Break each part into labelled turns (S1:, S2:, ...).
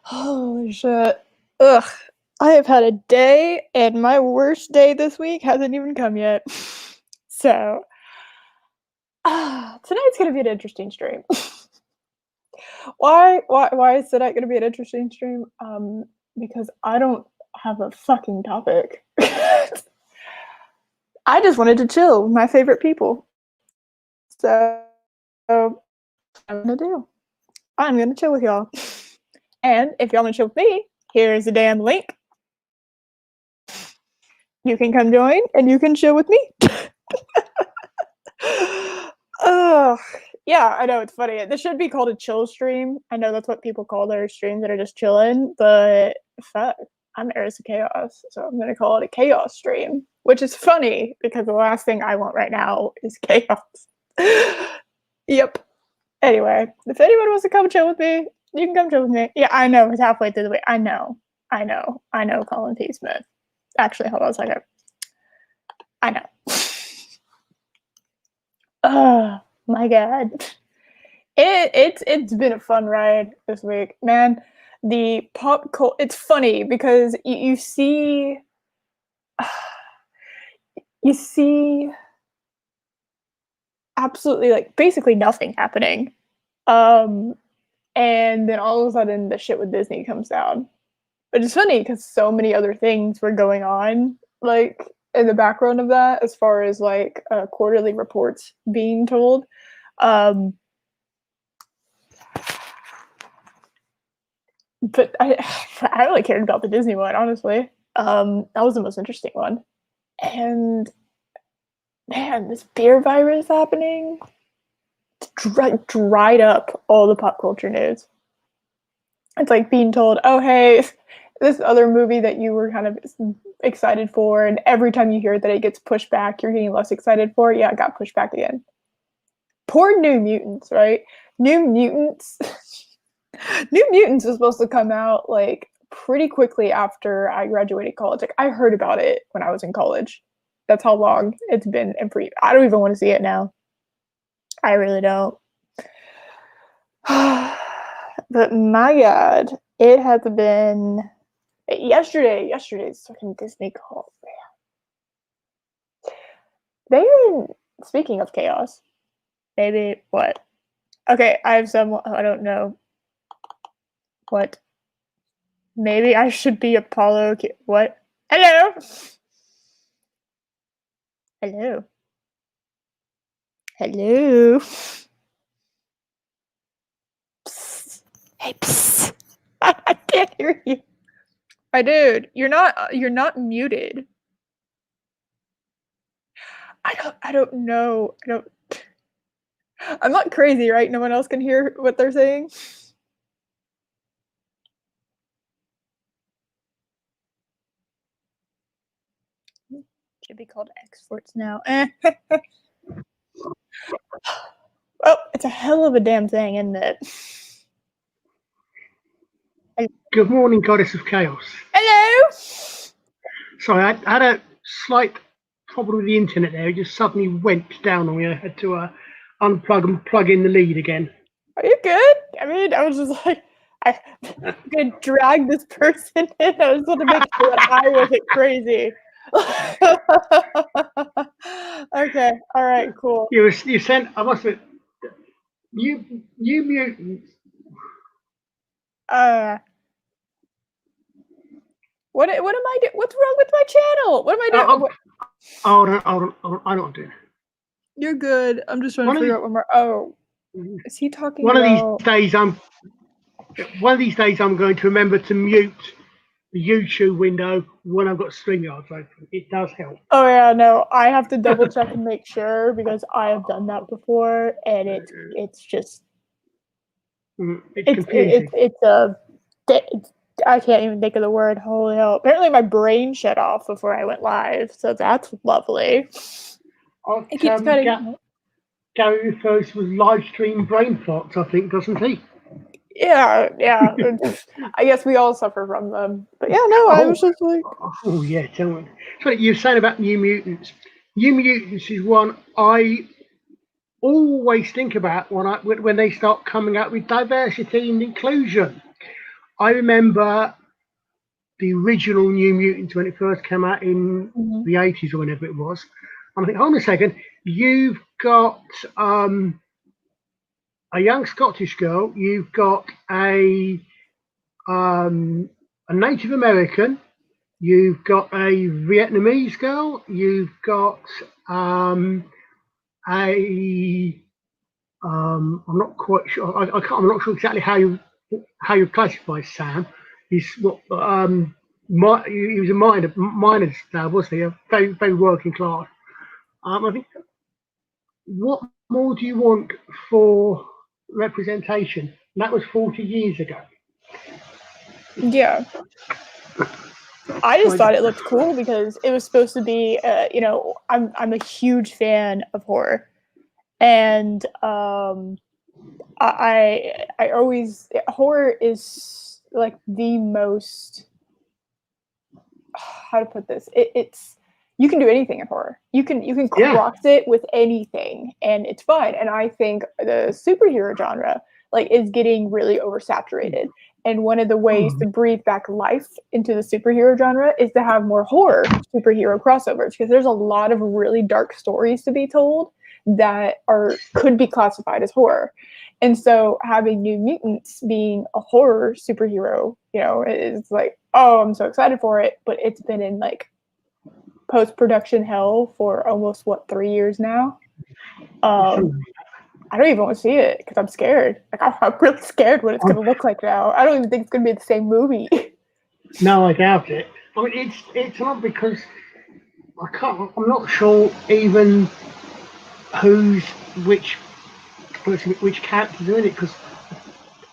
S1: Holy shit. Ugh. I have had a day, and my worst day this week hasn't even come yet. So, tonight's gonna be an interesting stream. Why is tonight gonna be an interesting stream? Because I don't have a fucking topic. I just wanted to chill with my favorite people. So, I'm gonna do. I'm gonna chill with y'all. And if y'all wanna chill with me, here's the damn link. You can come join and you can chill with me. Ugh. Yeah, I know it's funny. This should be called a chill stream. I know that's what people call their streams that are just chilling, but fuck, I'm Eris of Chaos, so I'm gonna call it a chaos stream, which is funny because the last thing I want right now is chaos. Yep. Anyway, if anyone wants to come chill with me, you can come chill with me. Yeah, I know it's halfway through the week. I know, Colin T. Smith. Actually, hold on a second. I know. Oh my god. It's been a fun ride this week, man. The pop culture. It's funny because you see you see absolutely like basically nothing happening, and then all of a sudden the shit with Disney comes down. But it's funny because so many other things were going on, like in the background of that, as far as like quarterly reports being told. Um, but I really cared about the Disney one, honestly. That was the most interesting one. And man, this beer virus happening dried up all the pop culture news. It's like being told, oh, hey, this other movie that you were kind of excited for, and every time you hear that it gets pushed back, you're getting less excited for it. Yeah, it got pushed back again. Poor New Mutants, right? New Mutants. New Mutants was supposed to come out like pretty quickly after I graduated college. Like I heard about it when I was in college. That's how long it's been. And I don't even want to see it now. I really don't. But my god, it has been yesterday's fucking Disney call. Speaking of chaos, maybe what? Okay, I have some. I don't know what. Maybe I should be Apollo. What? Hello. Hello. Hello. Psst. Hey, psst. I can't hear you. My dude, you're not muted. I don't know. I'm not crazy, right? No one else can hear what they're saying. Should be called exports now. Well, it's a hell of a damn thing, isn't it?
S2: Good morning, Goddess of Chaos.
S1: Hello.
S2: Sorry, I had a slight problem with the internet there. It just suddenly went down on me. I had to unplug and plug in the lead again.
S1: Are you good? I mean, I was just like, I'm gonna drag this person in. I just want to make sure that I wasn't crazy. Okay, all right, cool.
S2: You sent. I must have. You mutants.
S1: What am I doing? What's wrong with my channel? What am I doing?
S2: Hold on. I know what I'm doing.
S1: You're good. I'm just trying to figure out what more. Oh, is he talking
S2: One
S1: about...
S2: of these days, I'm going to remember to mute the YouTube window when I've got StreamYard open. It does help.
S1: Oh yeah, no, I have to double check and make sure because I have done that before, and it's just
S2: it's confusing.
S1: I can't even think of the word. Holy hell! Apparently, my brain shut off before I went live, so that's lovely. It keeps cutting.
S2: Gary refers to as live stream brain farts, I think, doesn't he?
S1: Yeah. I guess we all suffer from them. But yeah, no, I was just like...
S2: Oh, yeah, tell me. So you're saying about New Mutants. New Mutants is one I always think about when they start coming out with diversity and inclusion. I remember the original New Mutants when it first came out in
S1: Mhm.
S2: the 80s or whenever it was. And I think, hold on a second, you've got a young Scottish girl, you've got a Native American, you've got a Vietnamese girl, you've got um, a I'm not quite sure. I can't. I'm not sure exactly how you classify Sam. He's what he was a miner's dad, wasn't he? A very working class. I think what more do you want for representation? And that was 40 years ago.
S1: Yeah. I
S2: So
S1: just thought it looked cool because it was supposed to be, I'm a huge fan of horror, and I always horror is like the most, how to put this, it's you can do anything in horror. You can
S2: yeah.
S1: cross it with anything and it's fine. And I think the superhero genre like is getting really oversaturated. And one of the ways
S2: Hmm.
S1: to breathe back life into the superhero genre is to have more horror superhero crossovers because there's a lot of really dark stories to be told that are could be classified as horror. And so having New Mutants being a horror superhero, is like, oh, I'm so excited for it. But it's been in like post production hell for almost 3 years now. Um, I don't even want to see it because I'm scared. Like I'm really scared what it's
S2: Um,
S1: going to look like now. I don't even think it's going to be the same movie.
S2: no, I doubt it. I mean, it's not because I can't. I'm not sure even who's which which characters are in it because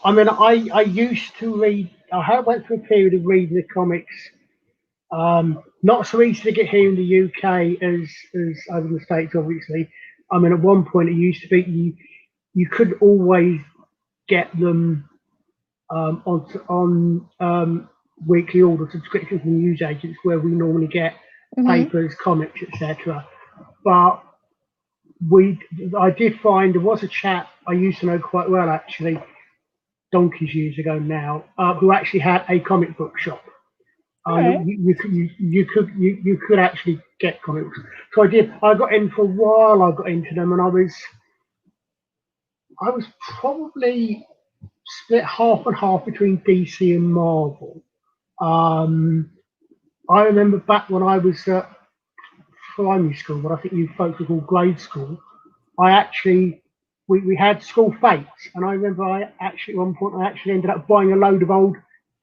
S2: I mean, I used to read. I went through a period of reading the comics. Not so easy to get here in the UK as over in the States, obviously. I mean, at one point it used to be you could always get them on weekly order subscriptions from news agents where we normally get
S1: Mm-hmm.
S2: papers, comics, etc. But we, I did find there was a chap I used to know quite well actually, donkeys years ago now, who actually had a comic book shop.
S1: All right.
S2: You could actually get comics. So I did. I got in for a while. I got into them, and I was probably split half and half between DC and Marvel. Um, I remember back when I was at primary school, what I think you folks would call grade school. I actually we had school fates, and I remember I actually at one point I actually ended up buying a load of old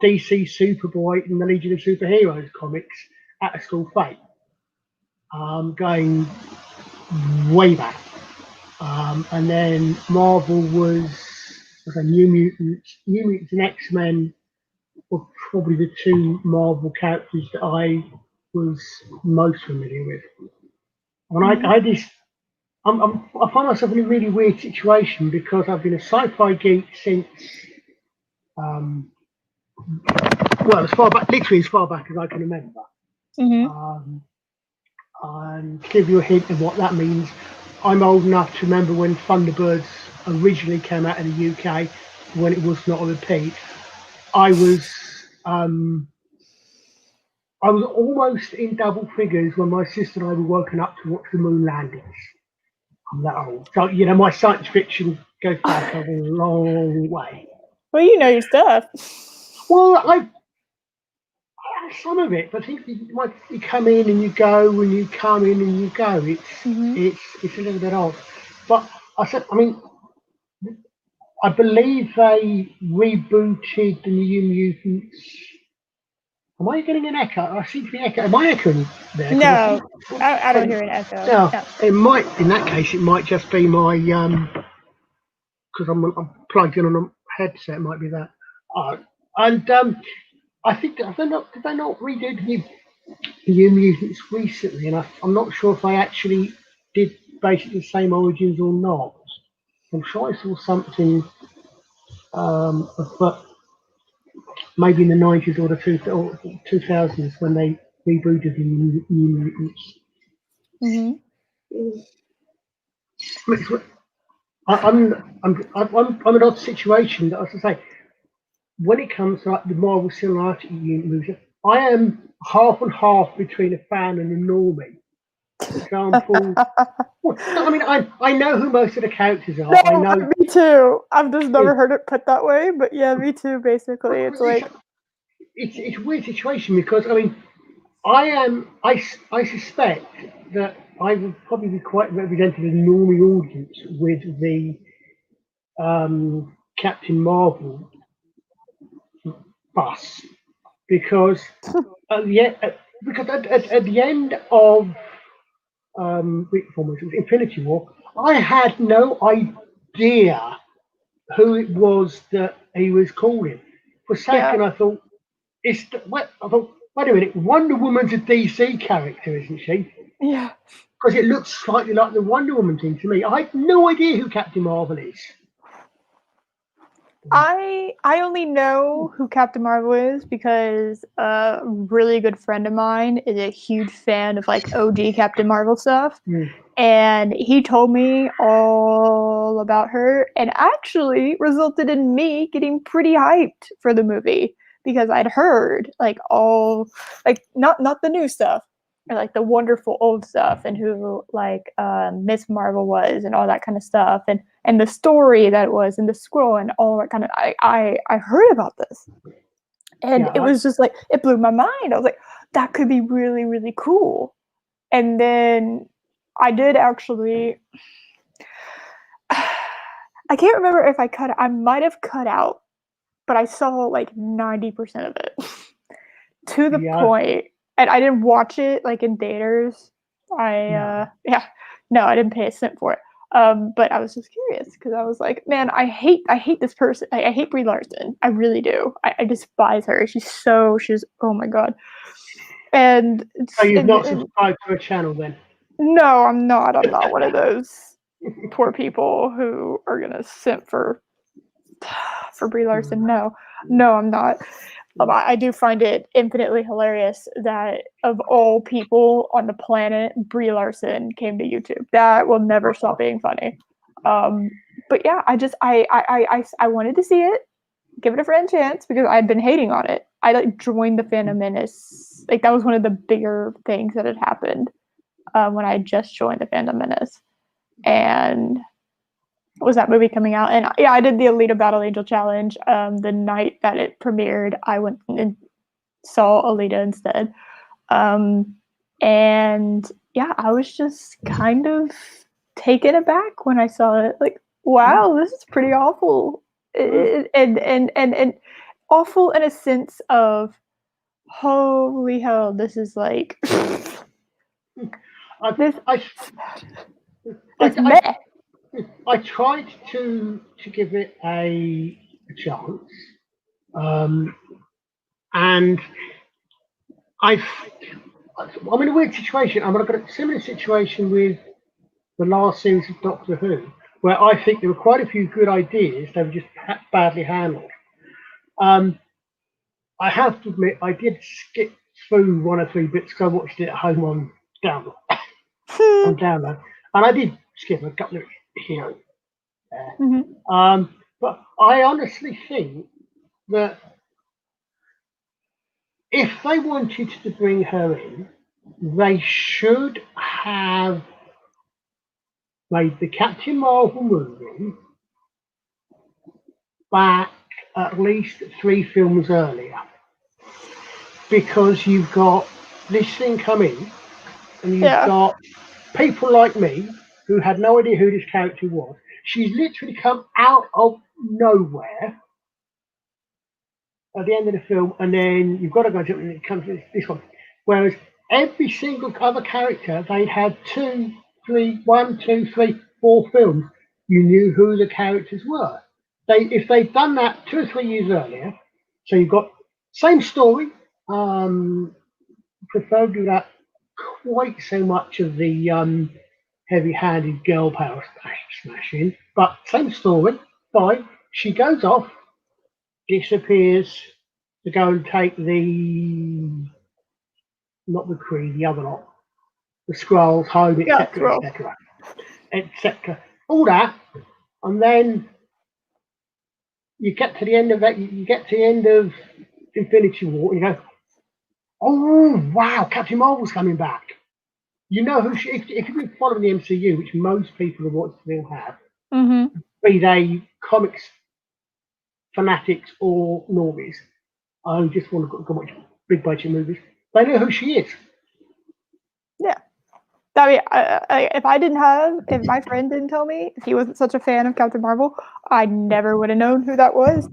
S2: DC Superboy and the Legion of Superheroes comics at a school fete, going way back. And then Marvel was a New Mutants and X Men were probably the two Marvel characters that I was most familiar with. And
S1: Mm-hmm.
S2: I just I find myself in a really weird situation because I've been a sci-fi geek since um, well, as far back, literally as far back as I can remember.
S1: Mm-hmm.
S2: Um, and to give you a hint of what that means, I'm old enough to remember when Thunderbirds originally came out in the UK, when it was not a repeat. I was um, I was almost in double figures when my sister and I were woken up to watch the moon landings. I'm that old, so my science fiction goes back a long way.
S1: Well, you know your stuff.
S2: Well, some of it, but I think you come in and you go, and you come in and you go.
S1: Mm-hmm.
S2: It's a little bit odd. But I mean, I believe they rebooted the New Mutants. Am I getting an echo? I seem to be echo. Am I echoing there? Because I seem.
S1: No, I don't hear an echo.
S2: No,
S1: No.
S2: it might. In that case, it might just be my because I'm plugged in on a headset. It might be that. And I think that did they not redo the New Mutants recently? And I'm not sure if they actually did basically the same origins or not. I'm sure I saw something, but maybe in the 90s or the 2000s when they rebooted the New Mutants.
S1: Mm-hmm.
S2: I'm an odd situation. That, as I say, when it comes to like the Marvel Cinematic Universe, I am half and half between a fan and a normie. For example, well, no, I mean, I know who most of the characters are. I
S1: No,
S2: know.
S1: me too. I've just
S2: Yeah,
S1: never heard it put that way, but yeah, me too. Basically, it's like
S2: it's a weird situation because I mean, I suspect that I would probably be quite represented as a normie audience with the Captain Marvel bus because at the end, at the end of week performance, it was Infinity War. I had no idea who it was that he was calling. For a
S1: yeah,
S2: second, I thought I thought, wait a minute, Wonder Woman's a DC character, isn't she?
S1: yeah.
S2: Because it looks slightly like the Wonder Woman thing to me. I had no idea who Captain Marvel is.
S1: I only know who Captain Marvel is because a really good friend of mine is a huge fan of like OG Captain Marvel stuff,
S2: Hmm.
S1: and he told me all about her, and actually resulted in me getting pretty hyped for the movie because I'd heard like all like not the new stuff, or like the wonderful old stuff, and who like Miss Marvel was, and all that kind of stuff, and the story that was, and the scroll, and all that kind of. I heard about this, and
S2: Yeah,
S1: it was just like it blew my mind. I was like, that could be really really cool. And then I did actually. I can't remember if I cut. I might have cut out, but I saw like 90% of it to the
S2: yeah.
S1: point, and I didn't watch it like in theaters.
S2: No.
S1: Yeah, no, I didn't pay a cent for it. But I was just curious because I was like, man, I hate this person. I hate Brie Larson. I really do. I despise her. She's oh my god. And
S2: So
S1: it's
S2: you've not
S1: and
S2: subscribed to a channel then?
S1: no, I'm not. I'm not one of those poor people who are gonna simp for Brie Larson.
S2: Hmm.
S1: No, no, I'm not. I do find it infinitely hilarious that of all people on the planet, Brie Larson came to YouTube. That will never stop being funny. Um, but yeah, I wanted to see it, give it a friend chance because I'd been hating on it. I like joined the Phantom Menace. Like that was one of the bigger things that had happened when I just joined the Phantom Menace, and was that movie coming out? And yeah, I did the Alita Battle Angel challenge. The night that it premiered, I went and saw Alita instead. Um, and yeah, I was just kind of taken aback when I saw it. Like, wow, this is pretty awful. And awful in a sense of holy hell, this is like
S2: I,
S1: this.
S2: I,
S1: It's
S2: I,
S1: meh.
S2: I tried to give it a chance, um, and I've I'm in a weird situation. I'm in a similar situation with the last series of Doctor Who, where I think there were quite a few good ideas. They were just badly handled. Um, I have to admit, I did skip through one or three bits because I watched it at home download, on download, and I did skip a couple of here and there.
S1: Mhm.
S2: But I honestly think that if they wanted to bring her in, they should have made the Captain Marvel movie back at least three films earlier. Because you've got this thing coming, and you've
S1: Yeah.
S2: got people like me who had no idea who this character was. She's literally come out of nowhere at the end of the film, and then you've got to go to and it comes to this one. Whereas every single other character, they'd had one, two, three, four films. You knew who the characters were. If they'd done that 2 or 3 years earlier, so you've got same story, preferably without quite so much of the heavy-handed girl power smashing, but same story. Fine. She goes off, disappears to go and take the not the Kree, the other lot, the scrolls home,
S1: Yeah,
S2: etc.,
S1: throw.
S2: etc., etc. All that, and then you get to the end of that. You get to the end of Infinity War, and you go, "Oh wow, Captain Marvel's coming back." You know who she, if you've been following the MCU, which most people of what still have, be they comics fanatics or normies, who just want to go watch big budget movies, they know who she is.
S1: Yeah. I mean, if my friend didn't tell me, if he wasn't such a fan of Captain Marvel, I never would have known who that was.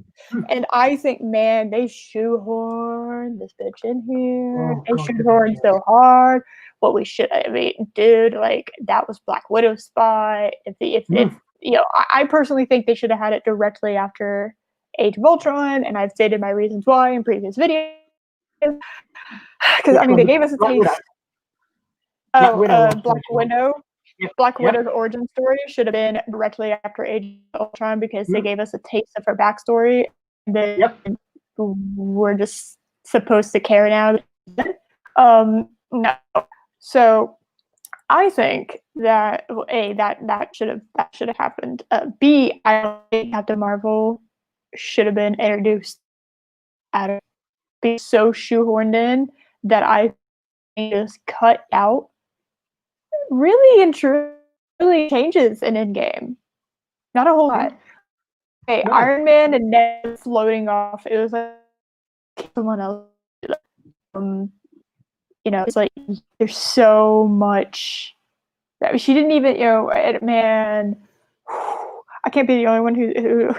S1: And I think, man, they shoehorned this bitch in here.
S2: Oh,
S1: They
S2: God,
S1: shoehorned so hard. What we should, I mean, dude, like that was Black Widow's spot. If you know, I personally think they should have had it directly after Age of Ultron, and I've stated my reasons why in previous videos. Because I mean, they gave us a taste. Black Widow.
S2: Yep.
S1: Black Widow's origin story should have been directly after Age of Ultron because they gave us a taste of her backstory. And then we're just supposed to care now. No. So I think that A, that should have happened. B, I think Captain Marvel should have been introduced at be so shoehorned in that I just cut out really and truly changes in Endgame. Not a whole lot. Okay, no. Iron Man and Ned floating off. It was like someone else. You know, it's like there's so much. I mean, she didn't even, you know, man. I can't be the only one who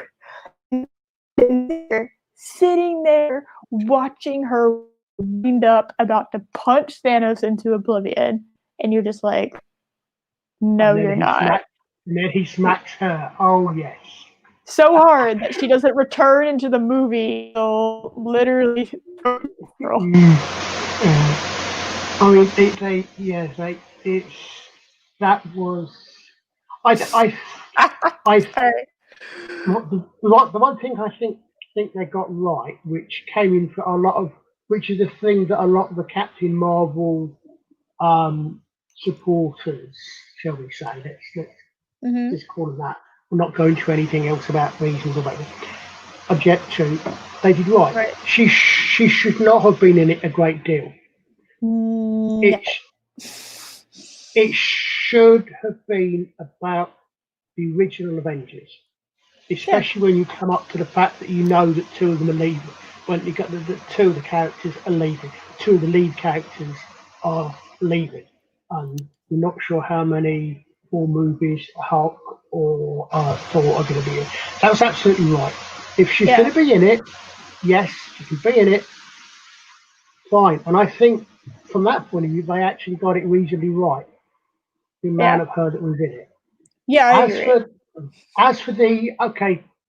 S1: sitting there watching her wind up about to punch Thanos into oblivion, and you're just like, no, you're not.
S2: And then he smacks her. Oh, yes.
S1: So hard that she doesn't return into the movie. So literally,
S2: I mean, that was. The one thing I think they got right, which came in for a lot of, which is a thing that a lot of the Captain Marvel supporters, shall we say, let's call them that. We're not going to anything else about reasons or whatever. Object to. They did right. She should not have been in it a great deal. It should have been about the original Avengers, especially when you come up to the fact that you know that two of them are leaving. When you got the two of the characters are leaving, two of the lead characters are leaving, and you're not sure how many more movies Hulk or Thor are going to be in. That was absolutely right. If she's going to be in it, yes, she can be in it. Fine, and I think from that point of view, they actually got it reasonably right. The amount of her that was in it.
S1: Yeah, I agree.
S2: As for the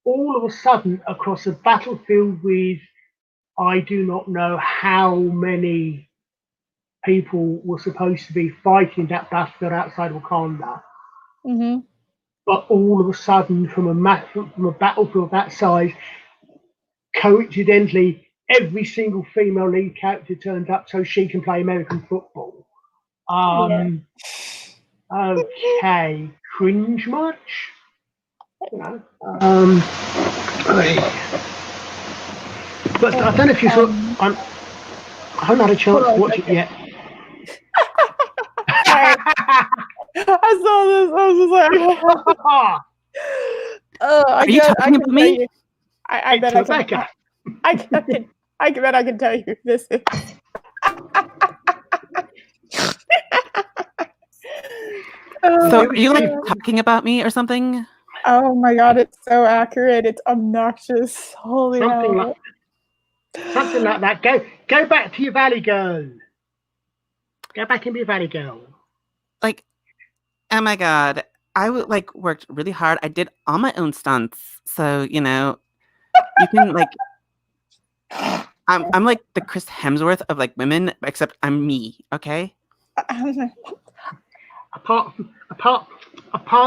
S2: all of a sudden across a battlefield with I do not know how many people were supposed to be fighting that battlefield outside Wakanda. But all of a sudden, from a battlefield that size, coincidentally, every single female lead character turns up so she can play American football. Okay, cringe much? You know, but I don't know if you saw. I haven't had a chance to watch it yet.
S1: I saw this. I was just like,
S3: are you talking about me?
S1: I bet I can tell you this is.
S3: So are you like talking about me or something?
S1: Oh my god, it's so accurate. It's obnoxious. Holy hell.
S2: Something like that. Go back to your Valley Girl. Go back and be a Valley Girl.
S3: Like, oh my god. I worked really hard. I did all my own stunts. So, you know, you can I'm like the Chris Hemsworth of like women, except I'm me, okay?
S2: Apart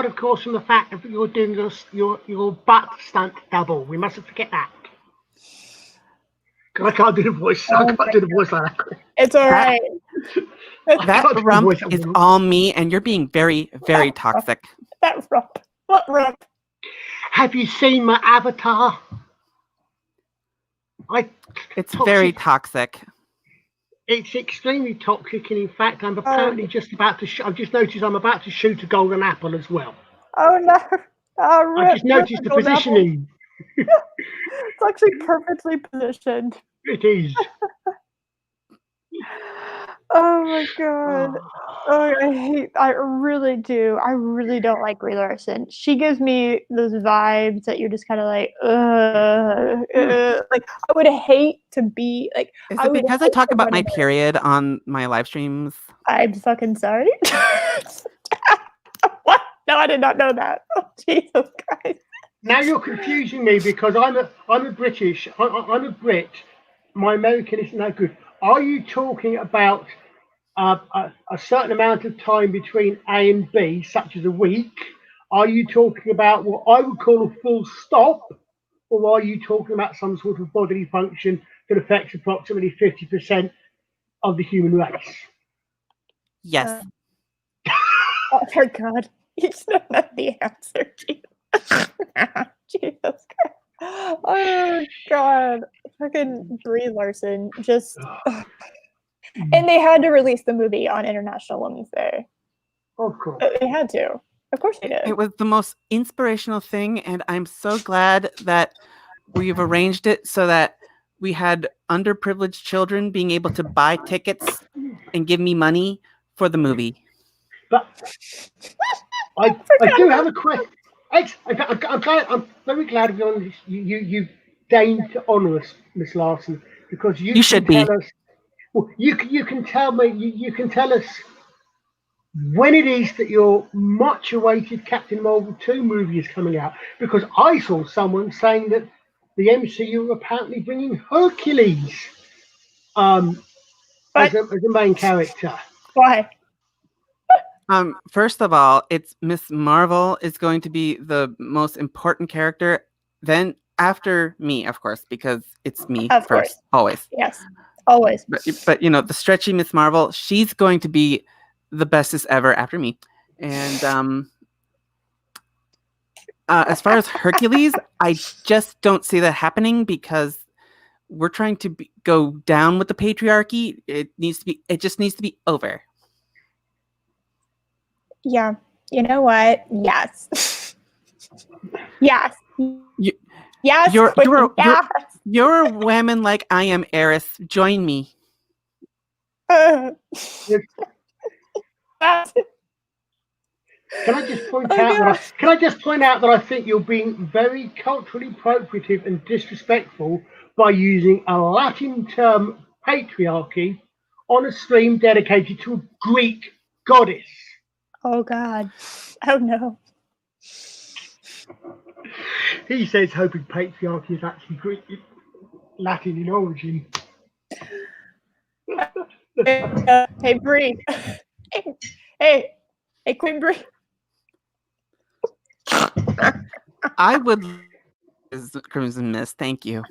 S2: of course from the fact that you're doing your butt stunt double. We mustn't forget that. I can't do the voice. I can't do the voice like that.
S1: It's all right.
S3: That rump is all me, and you're being very, very toxic.
S1: That rump. What rump?
S2: Have you seen my avatar?
S3: It's very toxic.
S2: It's extremely toxic, and in fact, I'm apparently just about to. I've just noticed I'm about to shoot a golden apple as well.
S1: Oh no!
S2: I just noticed the positioning.
S1: It's actually perfectly positioned.
S2: It is.
S1: Oh my god. Oh, I really do. I really don't like Brie Larson. She gives me those vibes that you're just kind of like, like I would hate to be like.
S3: Is it because I talk about my period on my live streams?
S1: I'm fucking sorry. What? No, I did not know that. Oh, Jesus Christ.
S2: Now you're confusing me because I'm a British. I'm a Brit. My American isn't that good. Are you talking about a certain amount of time between A and B, such as a week? Are you talking about what I would call a full stop? Or are you talking about some sort of bodily function that affects approximately 50% of the human race?
S3: Yes.
S1: Oh my god. You still know the answer. Jesus Christ. Oh god. Fucking Brie Larson. Just. And they had to release the movie on International Women's Day.
S2: Of course.
S1: They had to. Of course they did.
S3: It was the most inspirational thing, and I'm so glad that we've arranged it so that we had underprivileged children being able to buy tickets and give me money for the movie.
S2: But I do have a question. I'm very glad you deigned to honour us, Miss Larson, because you
S3: should
S2: tell
S3: be.
S2: us. Well, you can tell me. You can tell us when it is that your much awaited Captain Marvel 2 movie is coming out, because I saw someone saying that the MCU are apparently bringing Hercules as a main character.
S1: Why?
S3: First of all, it's Miss Marvel is going to be the most important character. Then after me, of course, because it's me
S1: of
S3: first,
S1: course.
S3: always.
S1: Yes, always.
S3: But you know, the stretchy Miss Marvel, she's going to be the bestest ever after me. And as far as Hercules, I just don't see that happening because we're trying to go down with the patriarchy. It just needs to be over.
S1: Yeah. You know what? Yes. Yes. Yes.
S3: You're a woman like I am, Eris. Join me.
S2: Can I just point out that I think you're being very culturally appropriative and disrespectful by using a Latin term, patriarchy, on a stream dedicated to a Greek goddess.
S1: Oh God. Oh no.
S2: He says hoping patriarchy is actually Greek, Latin in origin.
S1: Hey Brie. Hey, Queen Brie.
S3: I would Crimson Mist. Thank you.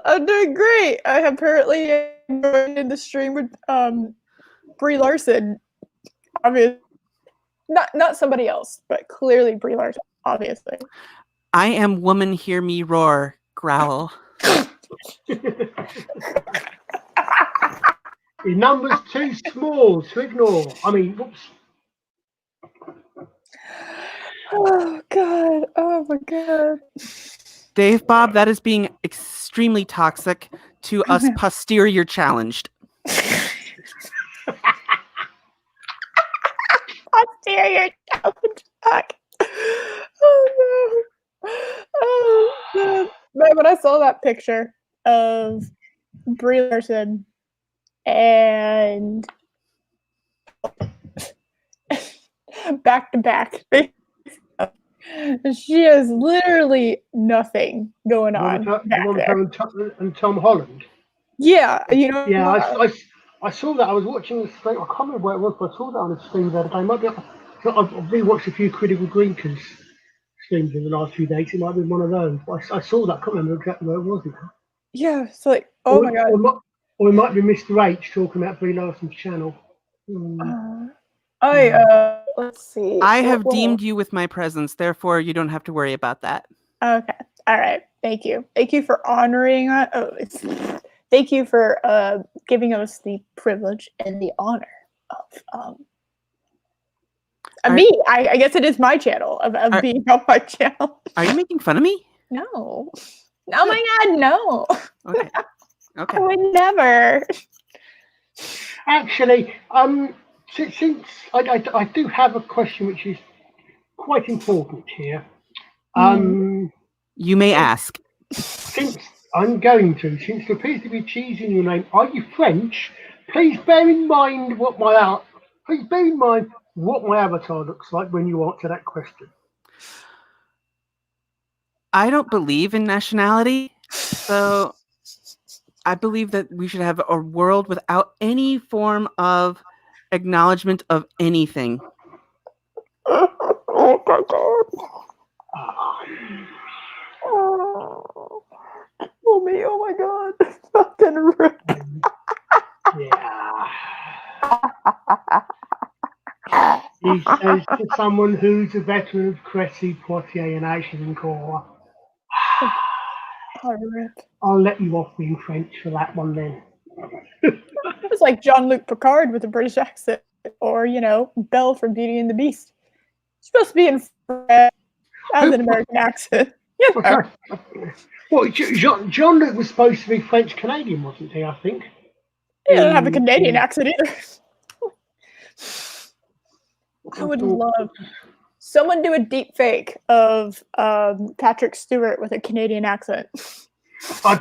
S1: I'm doing great. I apparently am joined in the stream with Brie Larson. Obviously, not somebody else, but clearly Brie Larson. Obviously,
S3: I am woman. Hear me roar, growl.
S2: The number's too small to ignore. I mean, whoops.
S1: Oh God! Oh my God!
S3: Dave Bob, that is being extremely toxic to us posterior challenged.
S1: Posterior challenged. Fuck. Oh no! Oh God! Man, when I saw that picture of Brie Larson and back to back, she has literally nothing going on back there.
S2: And Tom Holland.
S1: Yeah, you know.
S2: Yeah, I saw that. I was watching the stream. I can't remember where it was, but I saw that on the stream the other day. I've rewatched a few Critical Drinkers streams in the last few days. It might be one of those. I saw that. I can't remember exactly where it was.
S1: Yeah, it's like, Oh my god.
S2: Or it might be Mr. H talking about Brie Larson's channel.
S1: Let's see.
S3: I have deemed you with my presence, therefore you don't have to worry about that.
S1: Okay. All right. Thank you. Thank you for honoring us. Thank you for giving us the privilege and the honor of me. I guess it is my channel of being on my channel.
S3: Are you making fun of me?
S1: No. Oh my god, no.
S3: Okay. Okay.
S1: I would never.
S2: Actually, since I do have a question which is quite important here.
S3: You may ask.
S2: Since there appears to be cheese in your name, are you French? Please bear in mind what my avatar looks like when you answer that question.
S3: I don't believe in nationality, so I believe that we should have a world without any form of acknowledgement of anything.
S1: Oh my god. Oh me, oh my god. Fucking rip.
S2: Yeah. He says to someone who's a veteran of Cressy, Poitiers, and Agincourt. I'll let you off being French for that one then.
S1: It's like Jean-Luc Picard with a British accent, or Belle from Beauty and the Beast. She's supposed to be in French as an American accent.
S2: Well, Jean-Luc was supposed to be French-Canadian, wasn't he? I think.
S1: He doesn't have a Canadian accent either. I would love someone do a deep fake of Patrick Stewart with a Canadian accent.
S2: I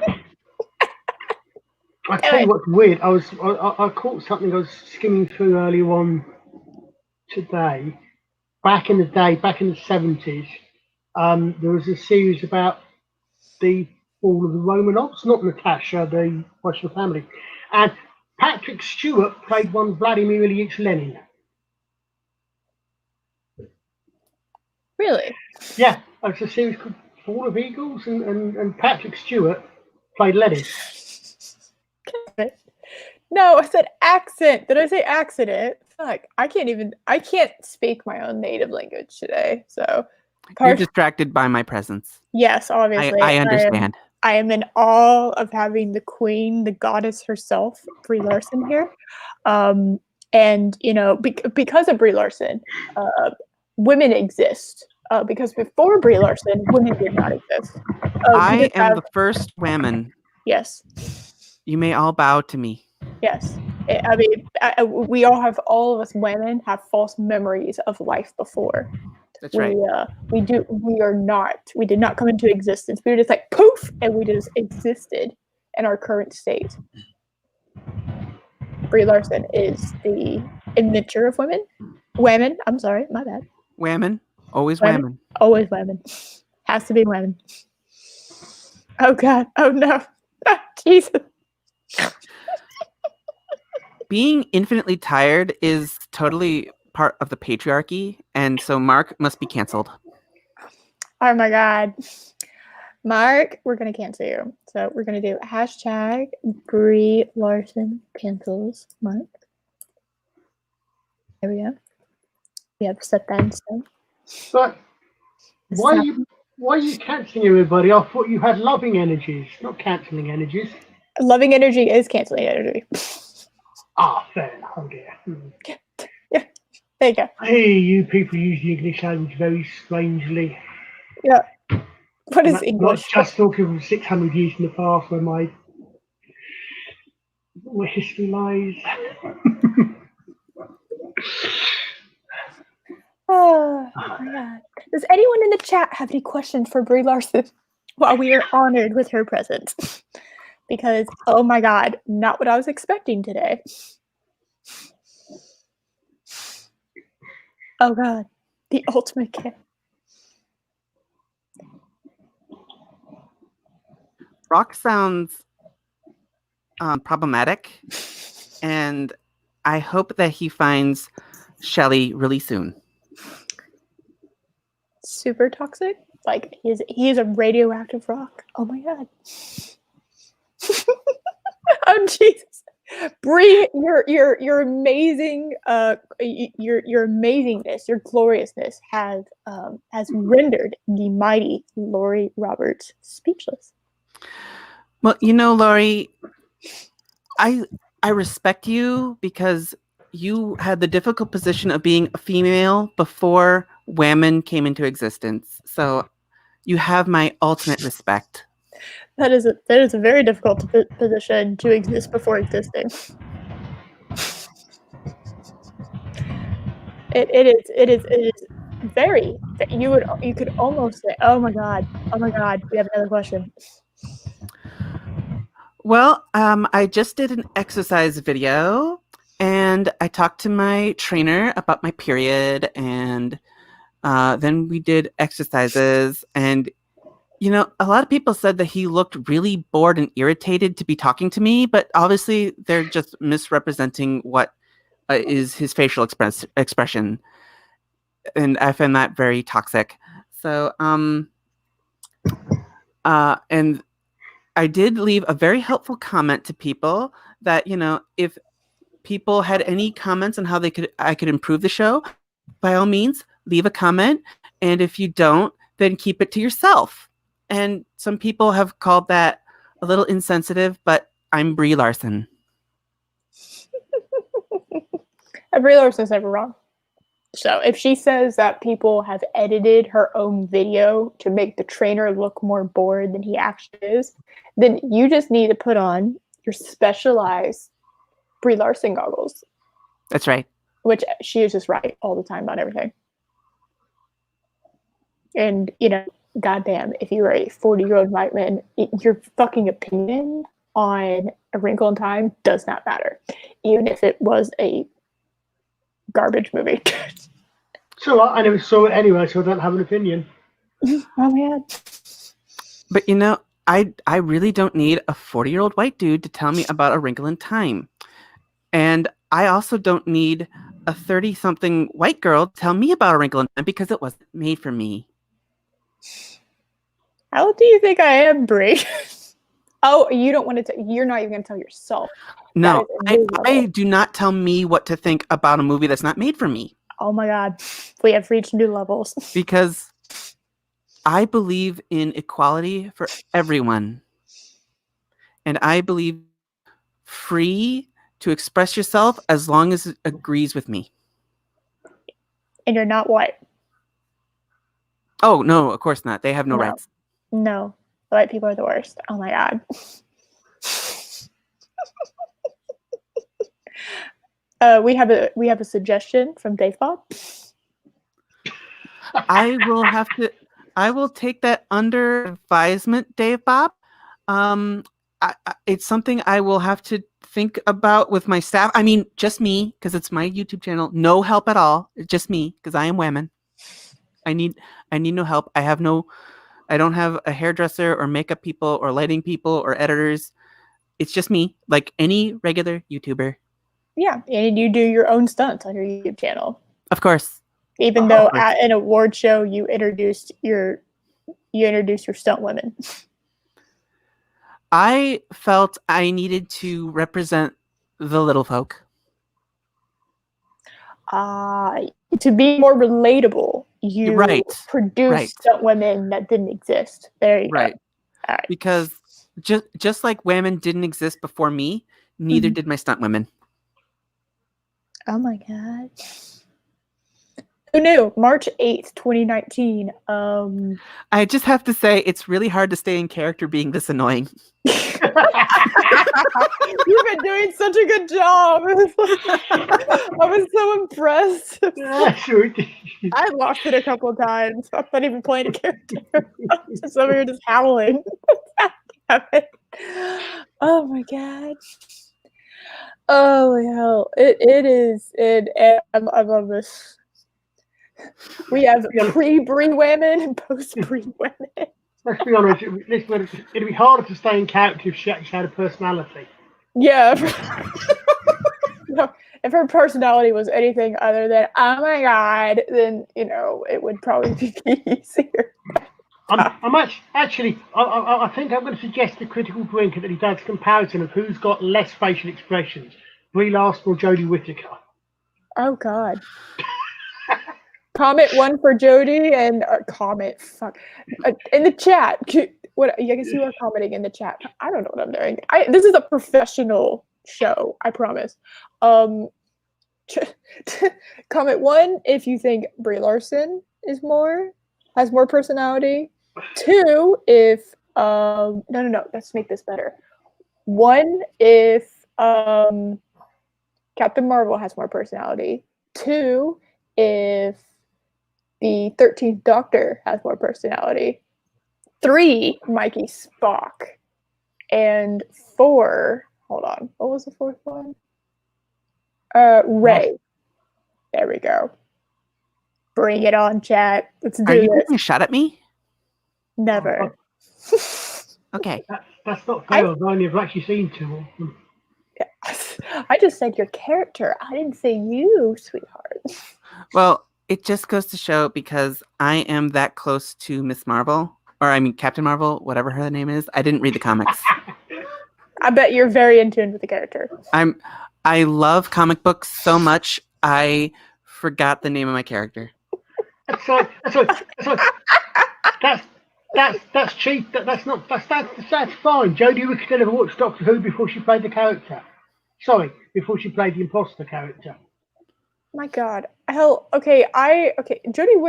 S2: tell you what's weird. I caught something I was skimming through earlier on today. Back in the 70s, there was a series about the fall of the Romanovs, not Natasha, the Russian family, and Patrick Stewart played one Vladimir Ilyich Lenin.
S1: Really?
S2: Yeah, it's a series called Fall of Eagles, and Patrick Stewart played Lenin.
S1: No, I said accent. Did I say accident? Like I can't speak my own native language today. So
S3: you're distracted by my presence.
S1: Yes, obviously.
S3: I understand.
S1: I am in awe of having the queen, the goddess herself, Brie Larson here. And because of Brie Larson, women exist. Because before Brie Larson, women did not exist.
S3: I am the first woman.
S1: Yes.
S3: You may all bow to me.
S1: Yes. I mean, all of us women have false memories of life before.
S3: That's right.
S1: We did not come into existence. We were just like poof, and we just existed in our current state. Brie Larson is the inventor of women. Women, I'm sorry, my bad.
S3: Women, always women.
S1: Always women. Has to be women. Oh God, oh no. Jesus.
S3: Being infinitely tired is totally part of the patriarchy, and so Mark must be canceled.
S1: Oh my God. Mark, we're going to cancel you. So we're going to do hashtag Brie Larson cancels Mark. There we go. We have set that in stone.
S2: But why are you cancelling everybody? I thought you had loving energies, not cancelling energies.
S1: Loving energy is canceling energy.
S2: Fair enough. Oh dear.
S1: Yeah. There you go.
S2: Hey, you people use the English language very strangely.
S1: Yeah. What is English?
S2: Not just talking of 600 years in the past where my history lies.
S1: Oh my God. Does anyone in the chat have any questions for Brie Larson while we are honored with her presence? Because, oh my God, not what I was expecting today. Oh God, the ultimate kick.
S3: Rock sounds problematic, and I hope that he finds Shelly really soon.
S1: Super toxic? Like he is a radioactive rock. Oh my God. Oh Jesus, Bree, your amazing your amazingness, your gloriousness has rendered the mighty Lori Roberts speechless.
S3: Well, you know, Lori, I respect you because you had the difficult position of being a female before women came into existence. So you have my ultimate respect.
S1: That is a very difficult position to exist before existing. It is very. You could almost say, oh my god, we have another question.
S3: Well, I just did an exercise video and I talked to my trainer about my period, and then we did exercises. And, you know, a lot of people said that he looked really bored and irritated to be talking to me, but obviously they're just misrepresenting what is his facial expression. And I find that very toxic. So, and I did leave a very helpful comment to people that, you know, if people had any comments on how I could improve the show, by all means, leave a comment. And if you don't, then keep it to yourself. And some people have called that a little insensitive, but I'm Brie Larson.
S1: Brie Larson's never wrong. So if she says that people have edited her own video to make the trainer look more bored than he actually is, then you just need to put on your specialized Brie Larson goggles.
S3: That's right.
S1: Which she is just right all the time about everything. And, you know, goddamn, if you were a 40-year-old white man, your fucking opinion on A Wrinkle in Time does not matter. Even if it was a garbage movie.
S2: So I never saw it anyway, so I don't have an opinion.
S1: Oh man.
S3: But you know, I really don't need a 40-year-old white dude to tell me about A Wrinkle in Time. And I also don't need a 30-something white girl to tell me about A Wrinkle in Time because it wasn't made for me.
S1: How old do you think I am, Brie? Oh, you don't want to you're not even going to tell yourself.
S3: No, I do not tell me what to think about a movie that's not made for me.
S1: Oh my God. We have reached new levels.
S3: Because I believe in equality for everyone. And I believe free to express yourself as long as it agrees with me.
S1: And you're not white.
S3: Oh, no, of course not. They have no rights.
S1: No. The white people are the worst. Oh my God. We have a suggestion from Dave Bob.
S3: I will take that under advisement, Dave Bob. It's something I will have to think about with my staff. I mean, just me, because it's my YouTube channel. No help at all. It's just me, because I am women. I need no help. I don't have a hairdresser or makeup people or lighting people or editors. It's just me, like any regular YouTuber.
S1: Yeah, and you do your own stunts on your YouTube channel.
S3: Of course.
S1: Even though at an award show you introduced your stunt women.
S3: I felt I needed to represent the little folk.
S1: To be more relatable, you produced stunt women that didn't exist. There you go. All right.
S3: Because just like women didn't exist before me, neither did my stunt women.
S1: Oh my God. Who knew? March 8th, 2019.
S3: I just have to say, it's really hard to stay in character being this annoying.
S1: You've been doing such a good job. I was so impressed. I lost it a couple of times. I'm not even playing a character. So we were just howling. Oh my God. Oh hell! It is. I love this. We have pre-Brie women and post-Brie women.
S2: Let's be honest. It'd be harder to stay in character if she actually had a personality.
S1: Yeah. No, if her personality was anything other than "oh my God," then it would probably be easier.
S2: I think I'm going to suggest to Critical Drinker that he does a comparison of who's got less facial expressions, Brie Larson or Jodie Whittaker.
S1: Oh God. Comment one for Jody and comment in the chat. What I guess you are commenting in the chat. I don't know what I'm doing. This is a professional show. I promise. Comment one if you think Brie Larson has more personality. Two if no. Let's make this better. One if Captain Marvel has more personality. Two if the 13th Doctor has more personality. 3, Mikey Spock. And 4, hold on, what was the 4th one? Ray. There we go. Bring it on, chat. Let's do
S3: Are you
S1: this.
S3: taking a shot at me?
S1: Never.
S3: Okay.
S2: That's not fair. I've only ever actually seen 2 of them.
S1: I just said your character. I didn't say you, sweetheart.
S3: Well, it just goes to show because I am that close to Miss Marvel, or I mean Captain Marvel, whatever her name is. I didn't read the comics.
S1: I bet you're very in tune with the character.
S3: I love comic books so much I forgot the name of my character.
S2: That's cheap. That's fine. Jodie Whittaker never watched Doctor Who before she played the character. Sorry, before she played the imposter character.
S1: My God. Hell, okay, Jodie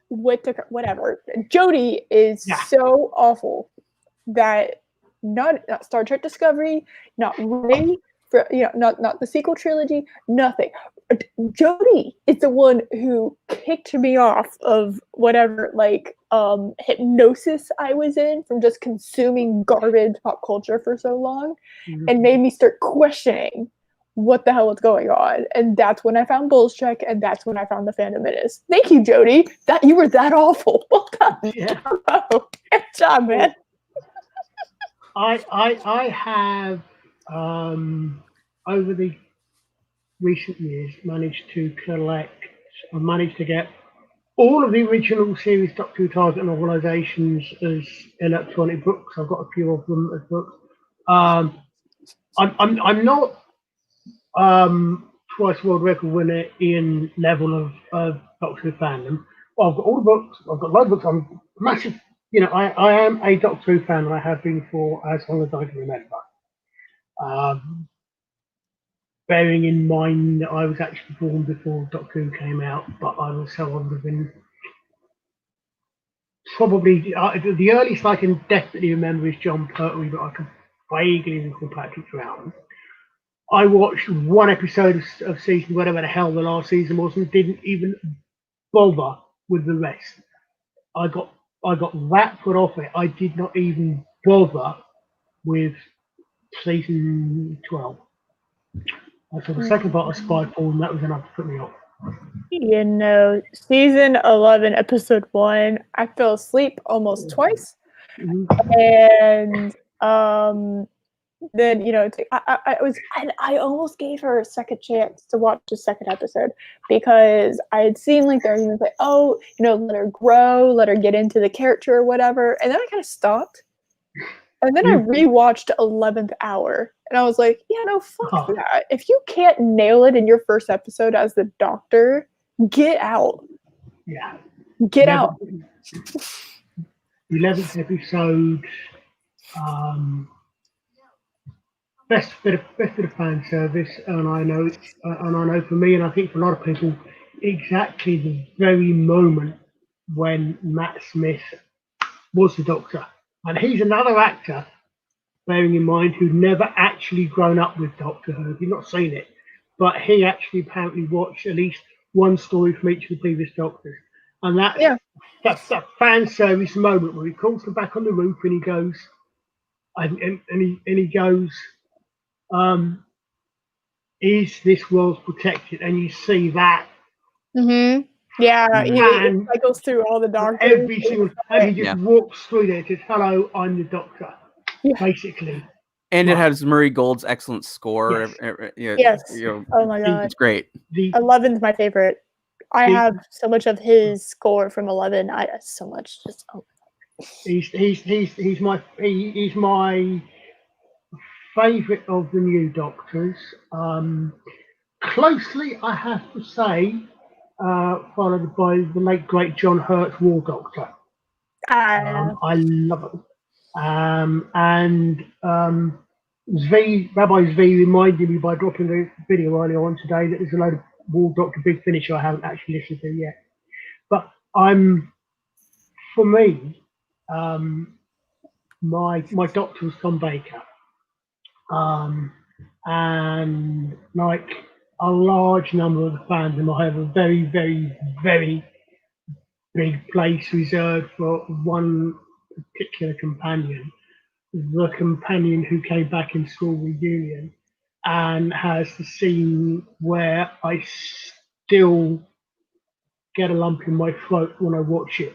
S1: Whittaker, whatever. Jodie is so awful that not Star Trek Discovery, not Ray, not the sequel trilogy, nothing. Jodie is the one who kicked me off of whatever hypnosis I was in from just consuming garbage pop culture for so long, and made me start questioning what the hell was going on. And that's when I found Bull's Check, and that's when I found the Phantom Menace. Thank you, Jodie. That you were that awful. Well done.
S2: Yeah.
S1: Oh, good job, man.
S2: I have over the recent years managed to get all of the original series Doctor Who Target novelizations as electronic books. I've got a few of them as books. I'm not twice world record winner in level of Doctor Who fandom. Well, I've got all the books. I've got loads of books. I'm massive. I am a Doctor Who fan, and I have been for as long as I can remember. Bearing in mind that I was actually born before Doctor Who came out, but I was so old have been probably the earliest I can definitely remember is John Pertwee, but I can vaguely recall Patrick Troughton. I watched one episode of season whatever the hell the last season was, and didn't even bother with the rest. I got that put off it. I did not even bother with season 12. I saw the second part of Spyfall, and that was enough to put me off.
S1: Season 11, episode 1, I fell asleep almost twice. And then I almost gave her a second chance to watch the second episode, because I had seen the arguments let her grow, let her get into the character or whatever, and then I kind of stopped. And then I rewatched 11th Hour, and I was like, fuck that. If you can't nail it in your first episode as the Doctor, get out.
S2: Yeah.
S1: Get out.
S2: 11th episode, best bit of fan service, and I know for me, and I think for a lot of people, exactly the very moment when Matt Smith was the Doctor. And he's another actor, bearing in mind, who'd never actually grown up with Doctor Who. He'd not seen it, but he actually apparently watched at least one story from each of the previous Doctors. And that's that fan service moment where he calls them back on the roof, and he goes, is this world protected? And you see that.
S1: Mm-hmm. Yeah, he cycles through all the Doctors.
S2: Every single, and he just walks through there and says, "Hello, I'm the Doctor," basically.
S3: And it has Murray Gold's excellent score.
S1: Yes. Oh my God,
S3: it's great.
S1: 11's my favorite. I have so much of his score from 11. I so much just. Oh.
S2: He's my favourite of the new Doctors. Closely, I have to say, followed by the late great John Hurt's War Doctor. I love it. Rabbi Zvi reminded me by dropping the video earlier on today that there's a load of War Doctor Big Finisher I haven't actually listened to yet. But for me, my doctor was Tom Baker. And like a large number of the fans, and I have a very, very, very big place reserved for one particular companion, the companion who came back in School Reunion and has the scene where I still get a lump in my throat when I watch it,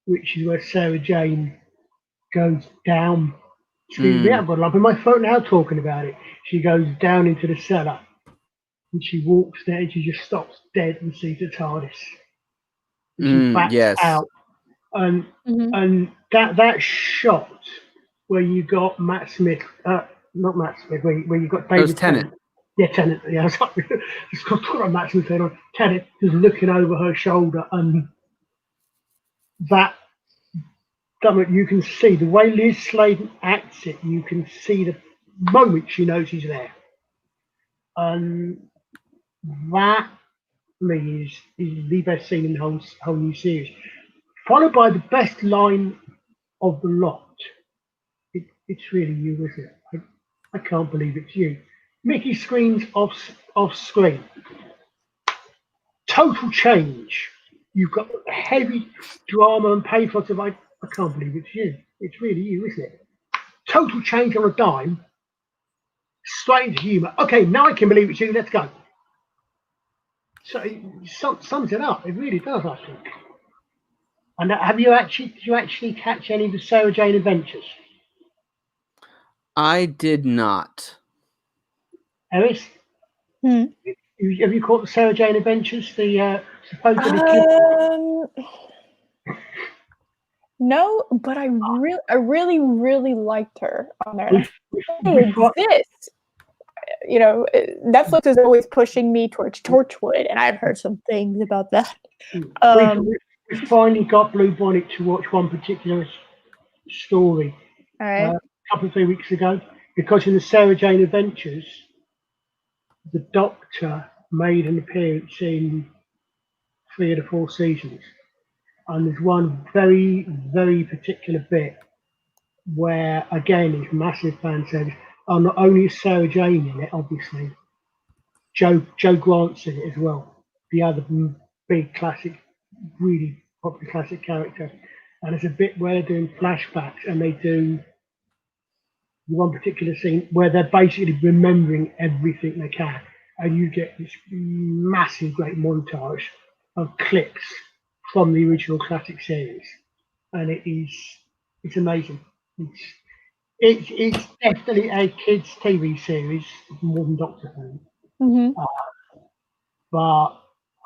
S2: which is where Sarah Jane goes down. Excuse me, I've got a lump in my throat now talking about it. She goes down into the cellar and she walks there and she just stops dead and sees the TARDIS. And she backs out. And that shot where you got Matt Smith, not Matt Smith, where you got David Tennant. Yeah, Tennant. Yeah, I was talking about Matt Smith. Tennant just looking over her shoulder, and that. You can see the way Liz Sladen acts it. You can see the moment she knows he's there, and that for me is the best scene in the whole new series. Followed by the best line of the lot. It's really you, isn't it? I can't believe it's you. Mickey screams off screen. Total change. You've got heavy drama and pathos of I can't believe it's you. It's really you, isn't it? Total change on a dime. Straight into humour. Okay, now I can believe it's you. Let's go. So it sums it up. It really does, I think. And did you actually catch any of the Sarah Jane adventures?
S3: I did not.
S2: Eris? Have you caught the Sarah Jane adventures? The supposedly
S1: No, but I really, really liked her on there. They exist. You know, Netflix is always pushing me towards Torchwood, and I've heard some things about that.
S2: We finally got Blue Bonnet to watch one particular story a couple of 3 weeks ago, because in the Sarah Jane Adventures, the Doctor made an appearance in 3 of the 4 seasons. And there's one very, very particular bit where, again, it's massive fan service. Not only is Sarah Jane in it, obviously, Joe Grant's in it as well. The other big classic, really popular classic character. And there's a bit where they're doing flashbacks, and they do one particular scene where they're basically remembering everything they can. And you get this massive, great montage of clips from the original classic series, and it's amazing. It's definitely a kids' TV series more than Doctor Who. But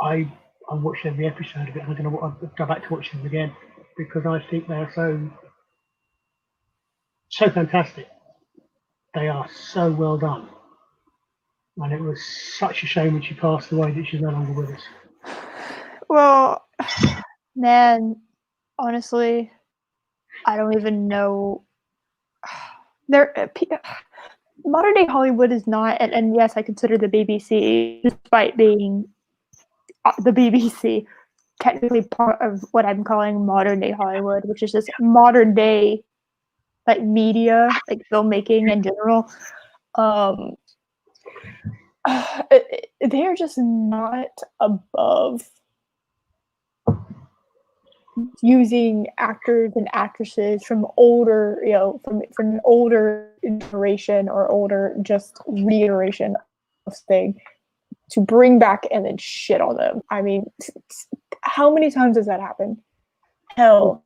S2: I watched every episode of it, and I'm going to go back to watch them again because I think they're so fantastic. They are so well done, and it was such a shame when she passed away that she's no longer with us.
S1: Well, man, honestly, I don't even know. Modern day Hollywood is not, and yes, I consider the BBC, despite being the BBC, technically part of what I'm calling modern day Hollywood, which is just modern day, like media, like filmmaking in general. They're just not above using actors and actresses from older, from an older iteration or older just reiteration of thing to bring back and then shit on them. I mean, how many times has that happened? Hell,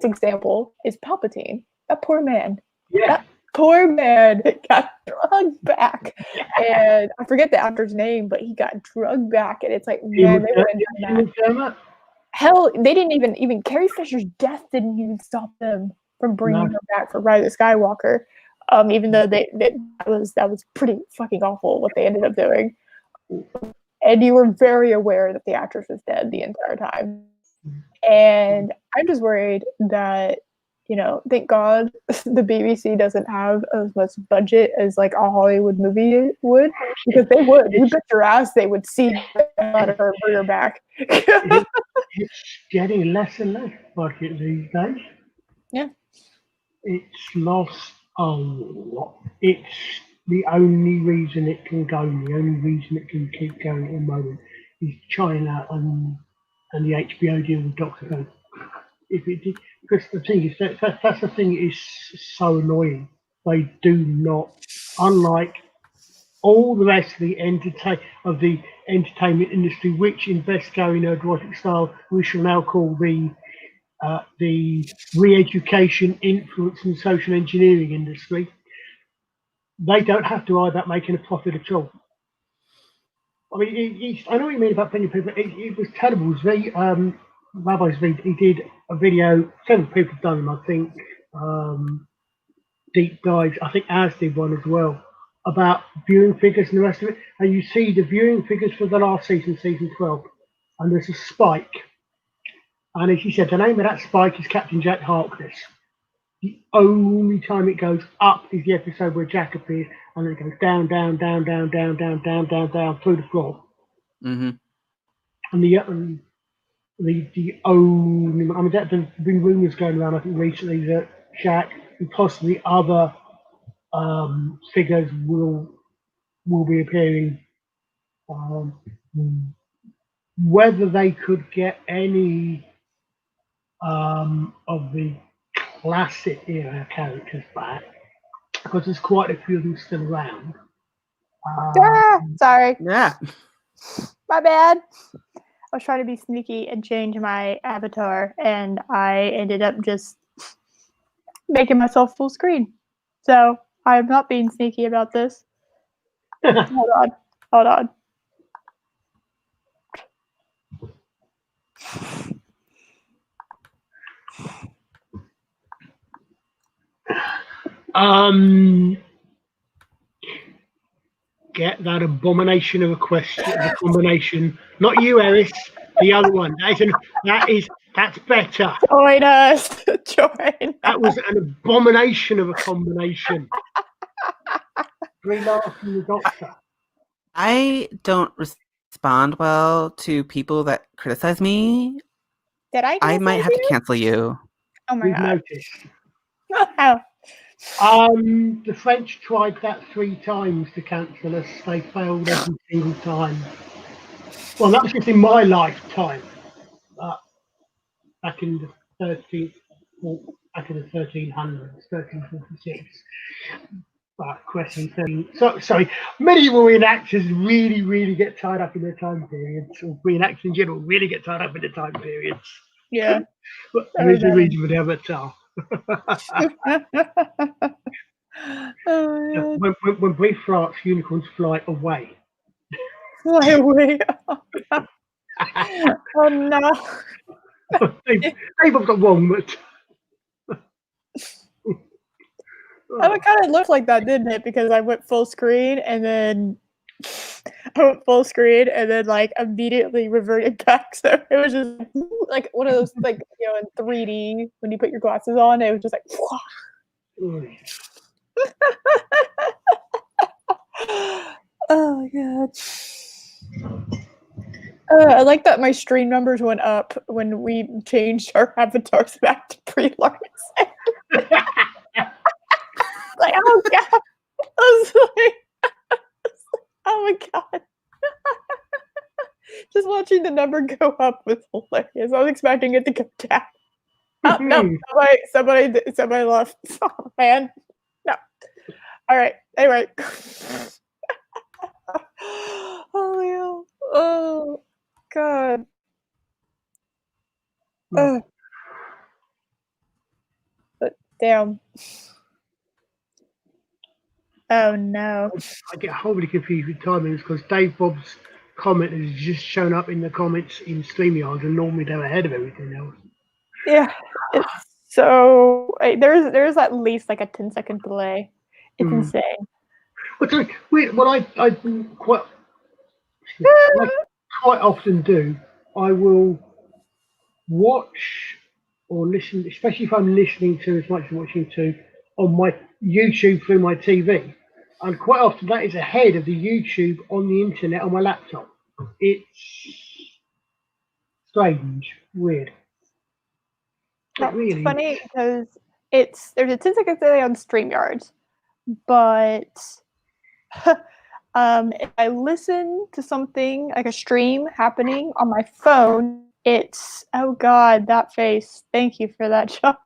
S1: example is Palpatine. That poor man.
S2: Yeah.
S1: That poor man got drugged back, and I forget the actor's name, but he got drugged back, and it's like, man, they wouldn't have done that. Hell, they didn't even Carrie Fisher's death didn't even stop them from bringing her back for Rise of Skywalker. Even though that was pretty fucking awful what they ended up doing, and you were very aware that the actress was dead the entire time. And I'm just worried that, thank God the BBC doesn't have as much budget as like a Hollywood movie would, because they would. You bet your ass they would see out of her and bring her back.
S2: It's getting less and less budget these days.
S1: Yeah.
S2: It's lost a lot. It's the only reason it can go, the only reason it can keep going at the moment is China and the HBO deal with Doctor Who. If it did, because the thing is that's the thing is so annoying. They do not, unlike all the rest of the entertainment industry, which invests in erotic style, we shall now call the re-education, influence, and social engineering industry. They don't have to worry about making a profit at all. I mean, I know what you mean about bringing people. It was terrible. It was Rabbi's video. He did a video. Several people have done them, I think. Deep dives. I think Az did one as well about viewing figures and the rest of it. And you see the viewing figures for the last season, season 12, and there's a spike. And as you said, the name of that spike is Captain Jack Harkness. The only time it goes up is the episode where Jack appears, and then it goes down through the floor.
S3: Mm-hmm.
S2: And the only, I mean, there's been rumours going around, I think, recently that Jack and possibly other figures will be appearing. Whether they could get any of the classic era characters back, because there's quite a few of them still around.
S1: Sorry.
S3: Yeah.
S1: My bad. I was trying to be sneaky and change my avatar, and I ended up just making myself full screen. So I'm not being sneaky about this. Hold on.
S2: Get that abomination of a question, the combination. Not you, Eris. The other one. That's better.
S1: Join us. Join.
S2: That was an abomination of a combination. Brie Larson, the Doctor.
S3: I don't respond well to people that criticize me.
S1: Did
S3: I might have to cancel you.
S1: Oh my God.
S2: Noticed.
S1: Oh.
S2: The French tried that 3 times to cancel us. They failed every single time. Well, that was just in my lifetime. Back in the 1300s, 1346. Question 13. Sorry, medieval reenactors really get tied up in their time periods, or reenactors in general really get tied up in their time periods.
S1: Yeah.
S2: But there's a reason for the avatar. When Brie farts, unicorns fly away.
S1: Fly away. Oh no.
S2: They've got wrong, but
S1: Oh, it kind of looked like that, didn't it? Because I went full screen and then like immediately reverted back. So it was just like one of those, like, in 3D when you put your glasses on, it was just like oh my God. I like that my stream numbers went up when we changed our avatars back to Brie Larson. Like, oh God. I was like, oh my God. Just watching the number go up was hilarious. I was expecting it to go down. Oh, no, somebody left. Oh, man. No. All right. Anyway. Oh, yeah. Oh, God. Oh. But damn. Oh no.
S2: I get horribly confused with timings because Dave Bob's comment has just shown up in the comments in StreamYard, and normally they're ahead of everything else.
S1: Yeah, it's so there's at least like a 10-second delay. It's insane.
S2: But what I quite often do, I will watch or listen, especially if I'm listening to as much as watching to on my YouTube through my TV, and quite often that is ahead of the YouTube on the internet on my laptop. It's strange, weird.
S1: No,
S2: Really
S1: it's funny because there's a 10-second delay on StreamYard, but if I listen to something like a stream happening on my phone, it's oh god, that face. Thank you for that, John.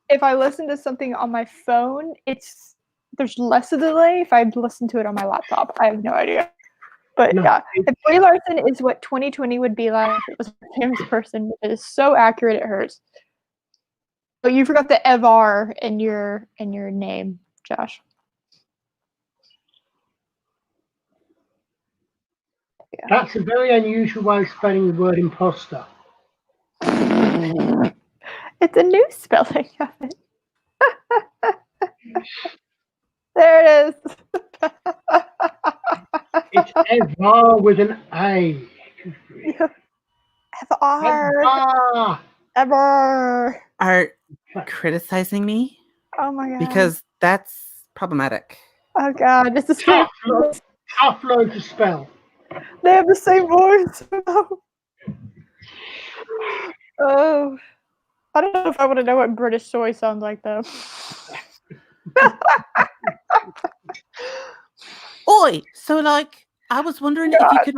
S1: If I listen to something on my phone, there's less of a delay if I listen to it on my laptop. I have no idea. But yeah, if Brie Larson is what 2020 would be like if it was a famous person, it is so accurate it hurts. But you forgot the Evar in your name, Josh. Yeah.
S2: That's a very unusual way of spelling the word imposter.
S1: It's a new spelling of it. There it is.
S2: It's Evar with an A.
S1: Evar. Ever.
S3: Are criticizing me?
S1: Oh my god.
S3: Because that's problematic.
S1: Oh god, it's the same.
S2: Tough load to spell.
S1: They have the same voice. Oh. I don't know if I want to know what British soy sounds like though.
S3: Oi! So like I was wondering if you could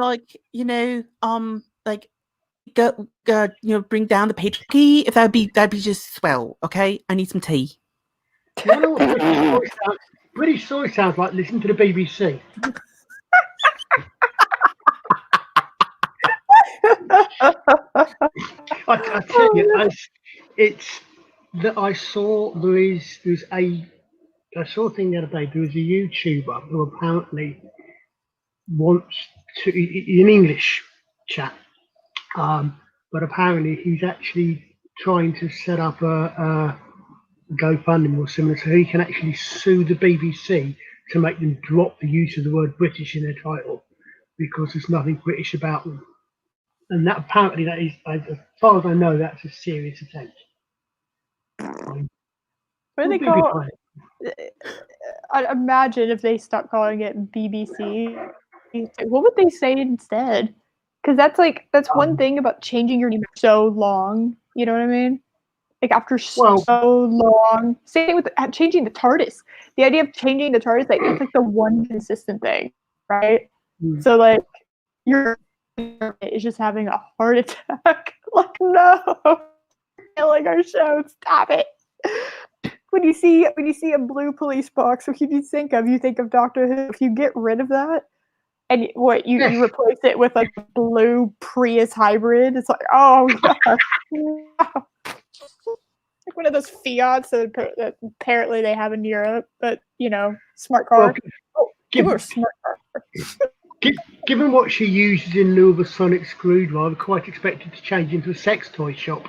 S3: go bring down the patriarchy, if that'd be just swell, okay? I need some tea.
S2: You know what British soy sounds like? Listen to the BBC. I tell you, it's that I saw I saw a thing the other day. There was a YouTuber who apparently wants to, in English chat, but apparently he's actually trying to set up a GoFundMe or similar, so he can actually sue the BBC to make them drop the use of the word British in their title because there's nothing British about them. And that apparently, that is, as far as I know, that's a serious attempt.
S1: What do they call it? I'd imagine if they stopped calling it BBC, what would they say instead? Because that's one thing about changing your name so long. You know what I mean? Like after so long. Same with changing the TARDIS. The idea of changing the TARDIS, like it's like the one consistent thing, right? So like is just having a heart attack. Like no, killing our show. Stop it. When you see a blue police box, what do you think of? You think of Doctor Who. If you get rid of that, and you replace it with like a blue Prius hybrid, it's like oh god, no. Like one of those Fiats that apparently they have in Europe, but smart car. Smart car.
S2: Given what she uses in lieu of a sonic screwdriver, quite expected to change into a sex toy shop.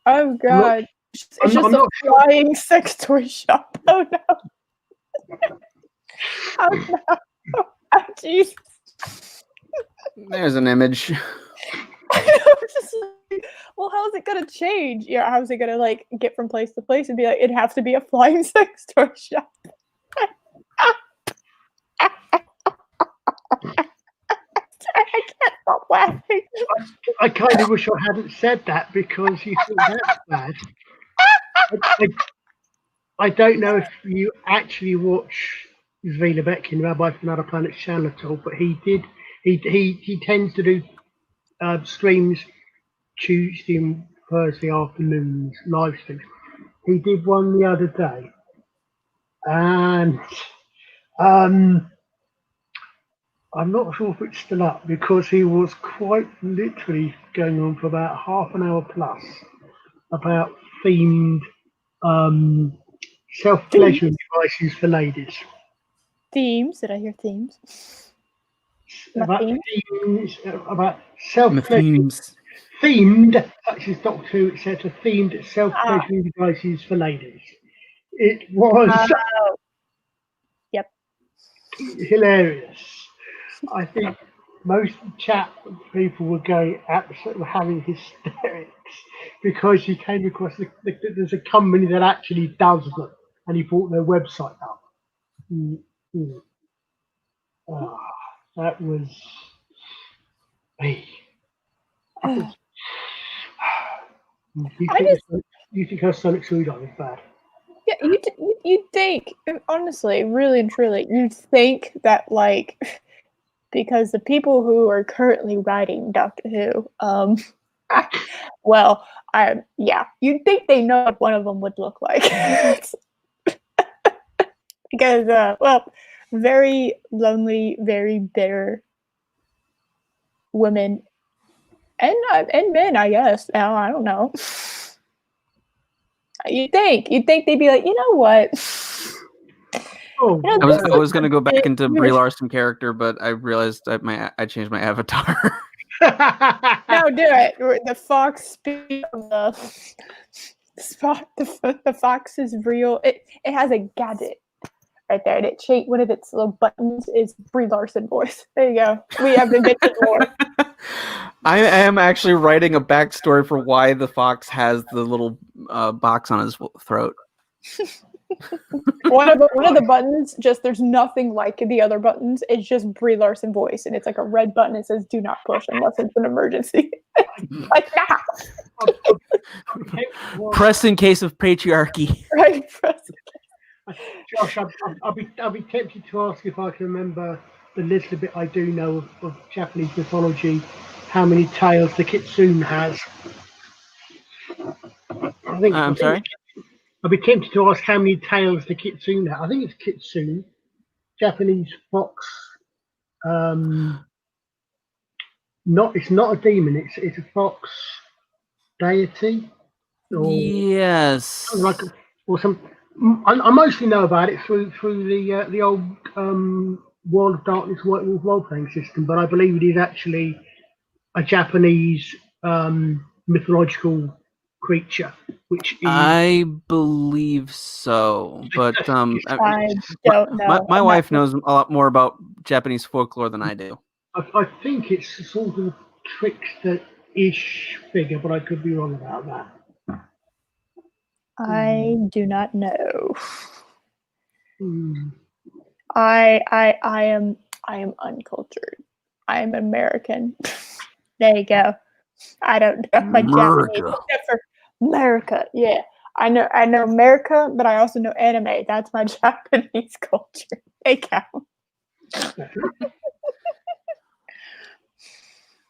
S1: Oh god. It's just a flying sex toy shop. Oh no. Oh no. Oh jeez.
S3: There's an image.
S1: Well, how's it gonna change? Yeah, how's it gonna like get from place to place and be like, it'd have to be a flying sex toy shop. I can't stop laughing.
S2: I kind of wish I hadn't said that because you think that's bad. I don't know if you actually watch Zvila Betkin, Rabbi from Another Planet's channel at all, but he tends to do streams Tuesday and Thursday afternoons, live streams. He did one the other day, and I'm not sure if it's still up because he was quite literally going on for about half an hour plus about themed self-pleasuring devices for ladies.
S1: Themes. Did I hear themes?
S2: About
S1: Theme?
S2: themes, about self-pleasuring
S3: Themes.
S2: themed, such as Doctor Who, etc. Themed
S1: Ah,
S2: self-pleasuring devices for ladies. It was
S1: oh, yep.
S2: hilarious. I think most chat people were going absolutely having hysterics because he came across there's a company that actually does them, and he brought their website up. Mm, mm. Ah, that was me.
S1: I
S2: You
S1: just,
S2: think her Sonic Sudan is bad?
S1: yeah, you'd think, honestly, really and truly, you'd think that, like, because the people who are currently writing Doctor Who, well, yeah, you'd think they know what one of them would look like. Because, well, very lonely, very bitter women and men, I guess. Now I don't know. You'd think they'd be like, you know what?
S2: Oh,
S1: You know,
S3: I
S1: this
S3: was
S1: looks
S3: gonna go back
S1: legit.
S3: into Brie Larson character, but I realized that I changed my avatar.
S1: No, do it. The fox speak of the fox is real. It has a gadget right there, and one of its little buttons is Brie Larson voice. There you go. We have invented more.
S3: I am actually writing a backstory for why the fox has the little box on his throat.
S1: One of the buttons, just there's nothing like the other buttons. It's just Brie Larson voice, and it's like a red button. It says "Do not push unless it's an emergency." Like nah.
S3: Press in case of patriarchy.
S1: Right. Press.
S2: Josh, I'll be tempted to ask if I can remember the little bit I do know of Japanese mythology, how many tails the kitsune has.
S3: I'm sorry?
S2: I'll be tempted to ask how many tails the kitsune has. I think it's kitsune, Japanese fox. It's not a demon. It's a fox deity. Or
S3: Yes.
S2: like or some. I mostly know about it through the old World of Darkness role playing system, but I believe it is actually a Japanese mythological creature, which is.
S3: I believe so, but
S1: I don't know.
S3: my wife knows a lot more about Japanese folklore than I do.
S2: I think it's a sort of trickster-ish figure, but I could be wrong about that.
S1: I do not know.
S2: Hmm.
S1: I am uncultured. I am American. There you go. I don't know my Japanese except for America. Yeah. I know America, but I also know anime. That's my Japanese culture. They count.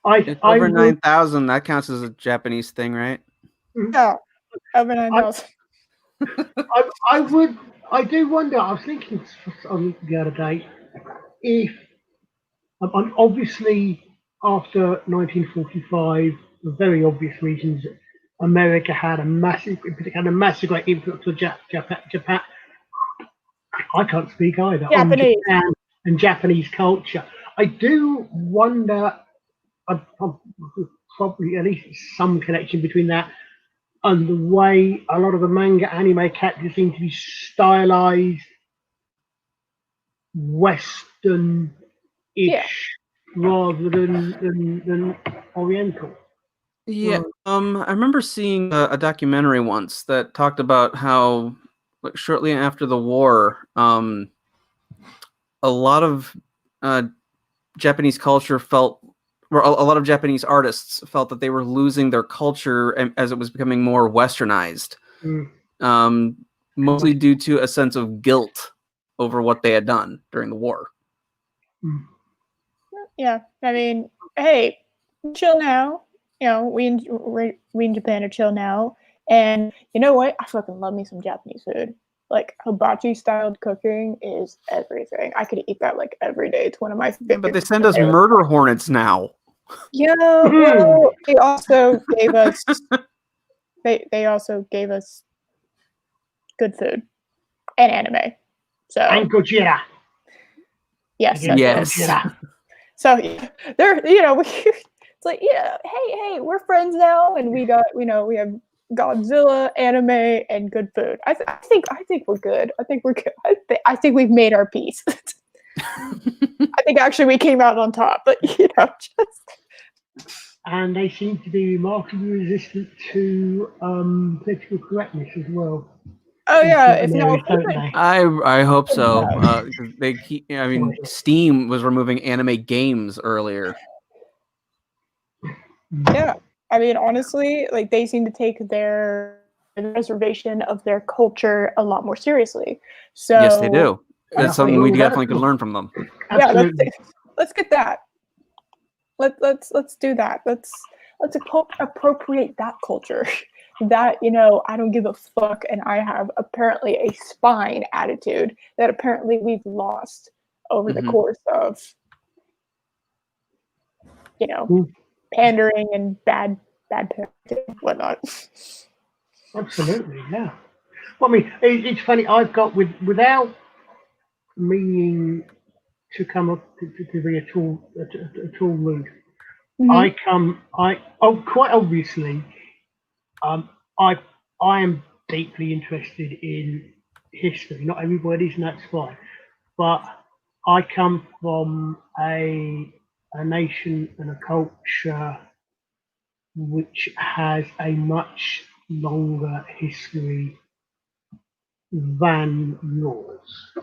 S3: It's over 9,000. That counts as a Japanese thing, right?
S1: No, over 9,000.
S2: I do wonder. I was thinking the other day if obviously after 1945, for very obvious reasons, America had a massive great influence on Japan. I can't speak either.
S1: Japanese.
S2: On Japan and Japanese culture. I do wonder. Probably at least some connection between that and the way a lot of the manga anime characters seem to be stylized Western-ish rather than Oriental.
S3: Yeah, I remember seeing a documentary once that talked about how shortly after the war, a lot of Japanese culture felt, or a lot of Japanese artists felt that they were losing their culture as it was becoming more westernized, mostly due to a sense of guilt over what they had done during the war.
S1: Yeah, I mean, hey, chill now. You know, we in Japan are chill now, and you know what? I fucking love me some Japanese food. Like hibachi styled cooking is everything. I could eat that like every day. It's one of my favorite.
S3: But they send us murder hornets now.
S1: Yeah, well, they also gave us. They also gave us good food. and anime. So
S2: And Gojira.
S1: yes,
S2: Again,
S3: Yes.
S2: Gojira.
S1: So they're it's like hey, we're friends now, and we got we have Godzilla, anime, and good food. I think we're good. I think we're good. I think we've made our peace. I think actually we came out on top, but just.
S2: And they seem to be remarkably resistant to political correctness as well.
S1: Oh
S2: In
S1: yeah,
S2: certain
S1: if
S2: areas,
S1: no,
S2: don't they?
S3: I hope so.
S1: Yeah.
S3: 'Cause they keep. I mean, Steam was removing anime games earlier.
S1: yeah. I mean, honestly, like they seem to take their preservation of their culture a lot more seriously. So
S3: Yes, they do.
S2: Yeah,
S3: That's something we
S2: well,
S3: definitely could learn from them.
S1: yeah,
S2: Absolutely.
S1: let's get that. Let's do that. Let's appropriate that culture. That I don't give a fuck, and I have apparently a spine attitude that apparently we've lost over the course of pandering and bad parenting and whatnot.
S2: Absolutely, yeah. Well, I mean, it's funny. I've got without meaning to come up to be at all rude.
S1: Mhm.
S2: Quite obviously, I am deeply interested in history. Not everybody's, and that's fine. But I come from a nation and a culture which has a much longer history than yours.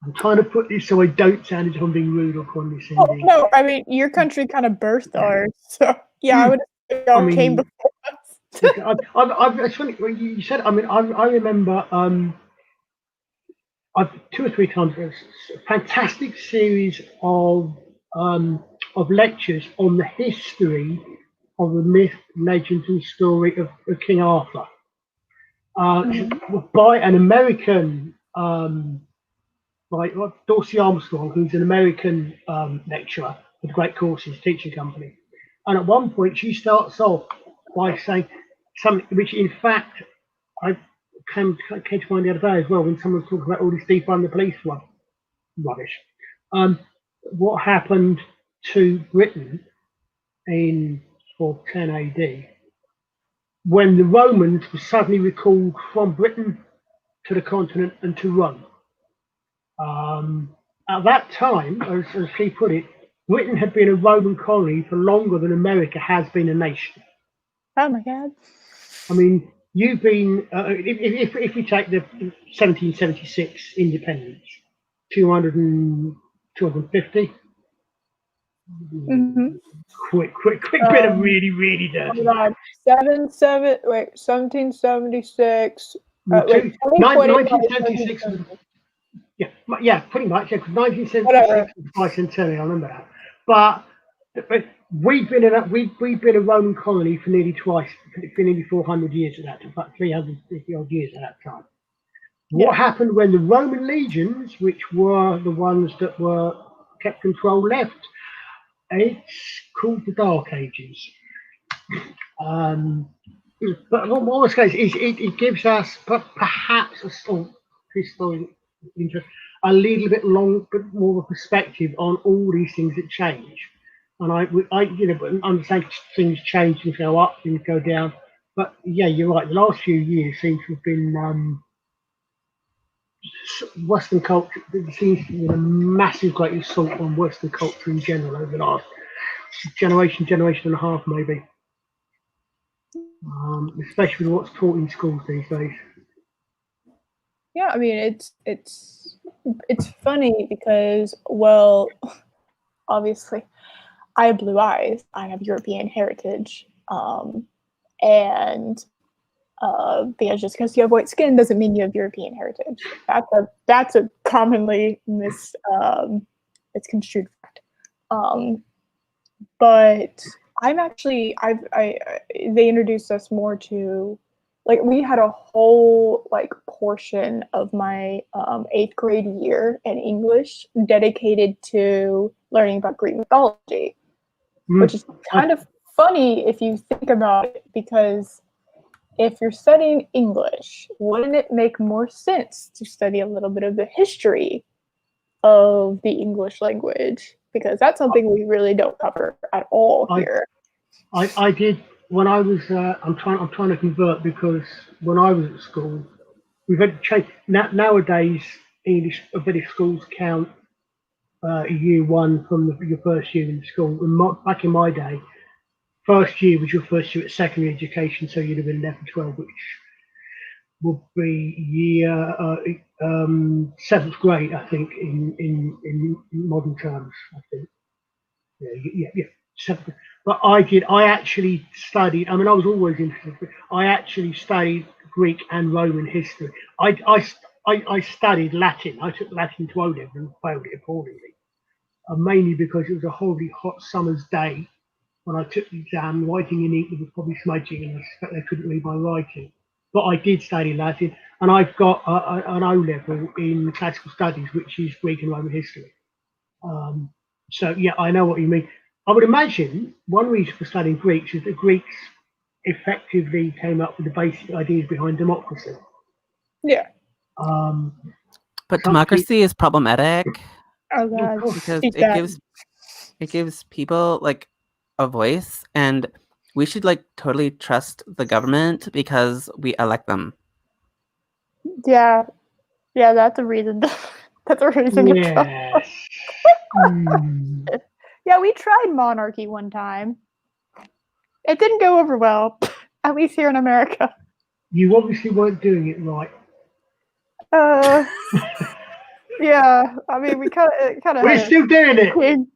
S2: I'm trying to put this so I don't sound as if I'm being rude or
S1: Oh,
S2: condescending.
S1: no, I mean your country kind of birthed ours, so yeah, I would assume y'all
S2: I
S1: came
S2: mean,
S1: before us.
S2: it's funny when you said. I mean, I remember I've 2 or 3 times a fantastic series of lectures on the history of the myth, legend, and story of King Arthur by an American, like Dorsey Armstrong, who's an American lecturer with Great Courses Teaching Company. And at one point, she starts off by saying something which, in fact, I came to find the other day as well when someone was talking about all this defund the police rubbish. What happened to Britain in 410 AD when the Romans were suddenly recalled from Britain to the continent and to Rome? At that time, as she put it, Britain had been a Roman colony for longer than America has been a nation.
S1: Oh my god.
S2: I mean, you've been, if we take the 1776 independence, 250.
S1: Mm-hmm.
S2: Quick bit of really dirty math.
S1: 1776. Wait,
S2: 1976 was,
S1: 1770.
S2: yeah, pretty much. Yeah, 1976
S1: Whatever.
S2: was bicentennial. I remember that. But we've been a Roman colony for nearly 400 years at that time, about 350 odd years at that time. What happened when the Roman legions, which were the ones that were kept control, left? It's called the Dark Ages. But what was case is it gives us perhaps a historic interest, a little bit more of a perspective on all these things that change. And but understand things change, things go up, things go down. But yeah, you're right. The last few years seem to have been Western culture. There seems to be a massive great assault on Western culture in general over the last generation and a half, maybe. Especially with what's taught in schools these days.
S1: Yeah, I mean it's funny because, well, obviously I have blue eyes. I have European heritage, and because just because you have white skin doesn't mean you have European heritage. That's a commonly misconstrued fact. But I'm actually they introduced us more to, like, we had a whole like portion of my 8th grade year in English dedicated to learning about Greek mythology, which is kind of funny if you think about it, because if you're studying English, wouldn't it make more sense to study a little bit of the history of the English language? Because that's something we really don't cover at all
S2: I
S1: here.
S2: I did when I was. I'm trying to convert because when I was at school, we've had to change. Nowadays, English British schools count year one from your first year in school. Back in my day, first year was your first year at secondary education, so you'd have been 11, 12, which would be year seventh grade, I think, in modern terms. I think, yeah. Seventh. But I actually studied. I mean, I was always interested. But I actually studied Greek and Roman history. I studied Latin. I took Latin to O-level and failed it appallingly, mainly because it was a horribly hot summer's day when I took the exam. Writing in ink was probably smudging, and I suspect they couldn't read my writing. But I did study Latin, and I've got an O level in classical studies, which is Greek and Roman history. So yeah, I know what you mean. I would imagine one reason for studying Greeks is that Greeks effectively came up with the basic ideas behind democracy.
S1: Yeah.
S3: But democracy is problematic
S1: Oh god.
S3: because
S1: Eat
S3: it
S1: that.
S3: gives people like a voice, and we should like totally trust the government because we elect them.
S1: Yeah. Yeah, that's a reason. That's a reason to trust.
S2: Yes.
S1: Yeah, we tried monarchy one time. It didn't go over well, at least here in America.
S2: You obviously weren't doing it right.
S1: Yeah, I mean, we kind of.
S2: We're still doing it.
S1: Queen.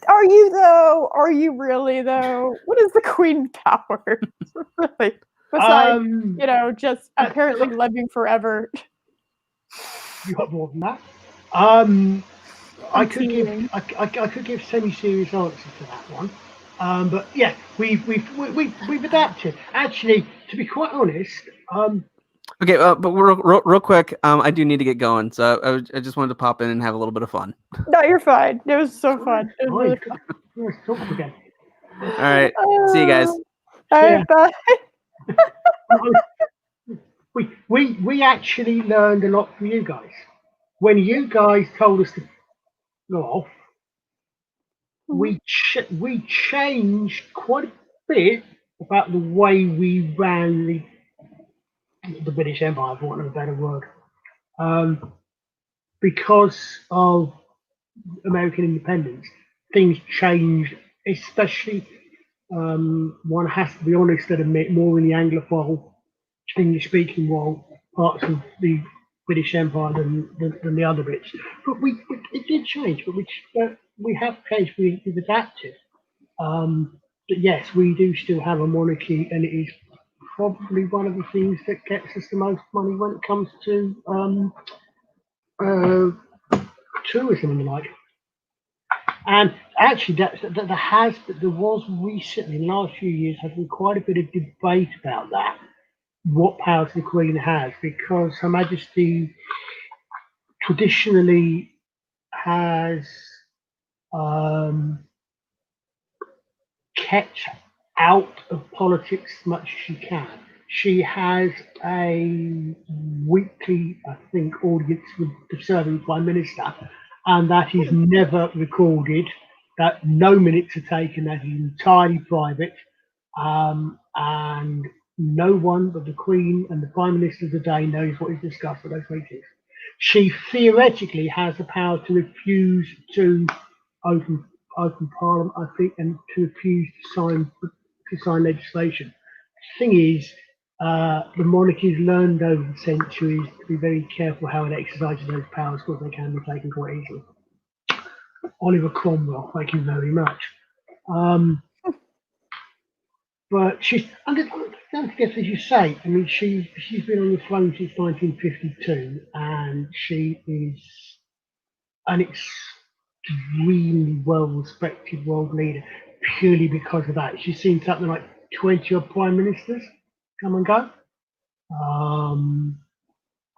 S1: Are you though? Are you really though? What is the queen power? Really? Besides, just apparently living forever.
S2: You got more than that. I could give semi-serious answers to that one. But yeah, we've adapted. Actually, to be quite honest,
S3: Okay, but real quick, I do need to get going, so I just wanted to pop in and have a little bit of fun.
S1: No, you're fine. It was so fun. It was really fun.
S2: Nice talking again.
S3: All right, see you guys.
S1: All right, bye.
S2: We actually learned a lot from you guys. When you guys told us to go off, we changed quite a bit about the way we ran the British Empire, for want of a better word, because of American independence. Things changed, especially one has to be honest and admit more in the Anglophile, English-speaking world parts of the British Empire than the other bits. But it did change, but we have changed. We've adapted. But yes, we do still have a monarchy, and it is probably one of the things that gets us the most money when it comes to tourism and the like. And actually, there was recently, in the last few years, has been quite a bit of debate about that. What powers the Queen has, because Her Majesty traditionally has kept out of politics as much as she can. She has a weekly, I think, audience with the serving Prime Minister, and that is never recorded. That no minutes are taken. That is entirely private, and no one but the Queen and the Prime Minister of the day knows what is discussed at those meetings. She theoretically has the power to refuse to open Parliament, I think, and to refuse to sign legislation. The thing is, the monarchy's learned over the centuries to be very careful how it exercises those powers because they can be taken quite easily. Oliver Cromwell, thank you very much. But don't forget, as you say, I mean, she's been on the throne since 1952, and she is an extremely well-respected world leader purely because of that. She's seen something like 20 odd prime ministers come and go.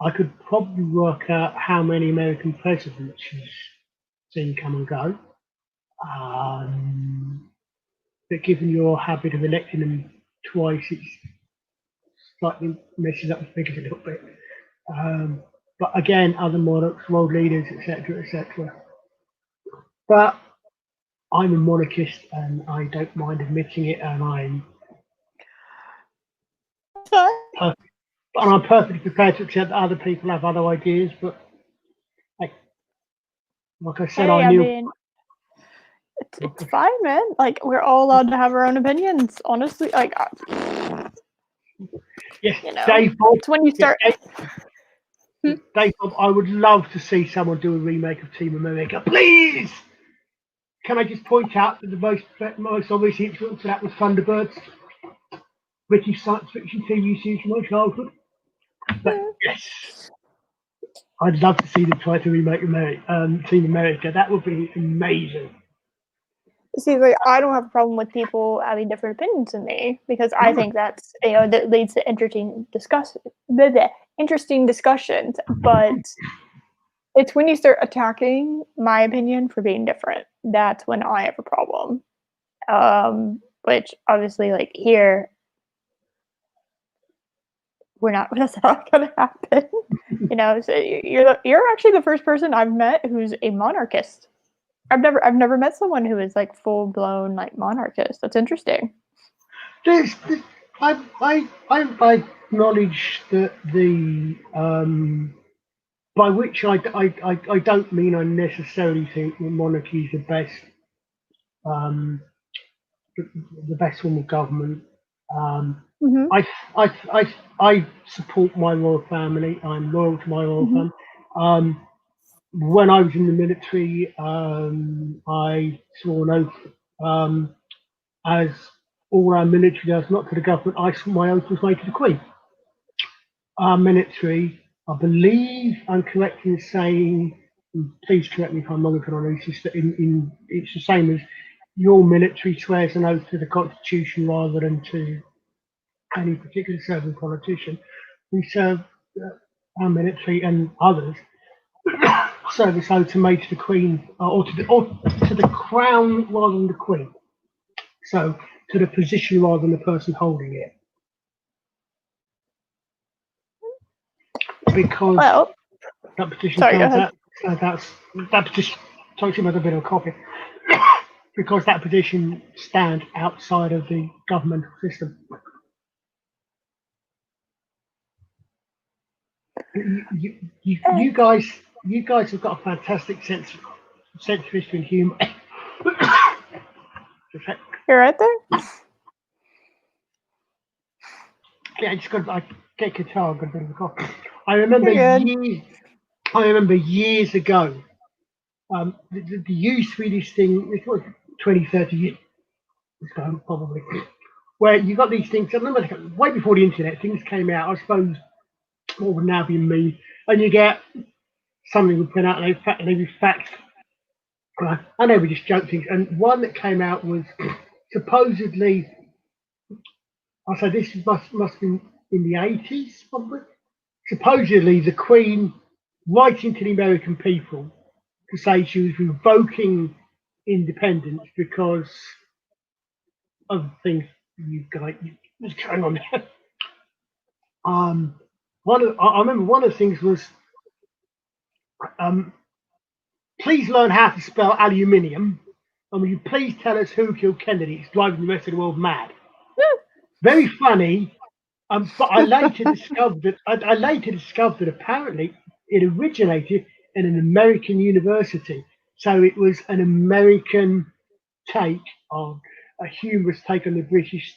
S2: I could probably work out how many American presidents she's seen come and go. But given your habit of electing them twice, it's slightly messes up the figures a little bit. But again, other monarchs, world leaders, etc., etc. But I'm a monarchist, and I don't mind admitting it, and I'm perfectly prepared to accept that other people have other ideas. But like I said,
S1: Hey,
S2: I
S1: I
S2: knew.
S1: mean, it's fine, man. Like, we're all allowed to have our own opinions. Honestly, like,
S2: Yes,
S1: you know,
S2: Dave Bob.
S1: it's when you start.
S2: Dave Bob, I would love to see someone do a remake of Team America, please. Can I just point out that the most obvious influence for that was Thunderbirds, British science fiction TV series from my childhood. But yes, I'd love to see them try to remake Team America. That would be amazing.
S1: See, like, I don't have a problem with people having different opinions than me because I think that's, that leads to interesting discussions. But it's when you start attacking my opinion for being different that's when I have a problem. Which obviously, like, here, that's not going to happen. So you're actually the first person I've met who's a monarchist. I've never met someone who is like full blown like monarchist. That's interesting.
S2: I acknowledge that by which I don't mean I necessarily think that monarchy is the best form of government.
S1: Mm-hmm.
S2: I support my royal family. I'm loyal to my royal
S1: Mm-hmm.
S2: family. When I was in the military, I swore an oath, as all our military does, not to the government. My oath was made to the Queen. Our military, I believe I'm correct in saying, please correct me if I'm wrong, it's the same as your military swears an oath to the Constitution rather than to any particular serving politician. We serve our military and others service oath to made to the Queen or to the Crown rather than the Queen. So to the position rather than the person holding it. Because that petition that petition talks about a bit of a copy. Because that position stands outside of the governmental system. You guys have got a fantastic sense of history and humour.
S1: You're right there.
S2: Yeah, I just got I get guitar, got a bit of a cough. I remember years ago. The used Swedish thing, it's like 20, 30 years ago, probably, where you got these things. I remember way before the internet, things came out. I suppose what would now be me, and you get something would print out, and they be faxed. And they were just joke things. And one that came out was supposedly, I said this must have been in the 80s, probably. Supposedly, the Queen writing to the American people to say she was revoking independence because of things was going on there. I remember one of the things was, please learn how to spell aluminium, and will you please tell us who killed Kennedy? It's driving the rest of the world mad. Very funny, but I later discovered that apparently it originated in an American university. So it was an American take on a humorous take on the British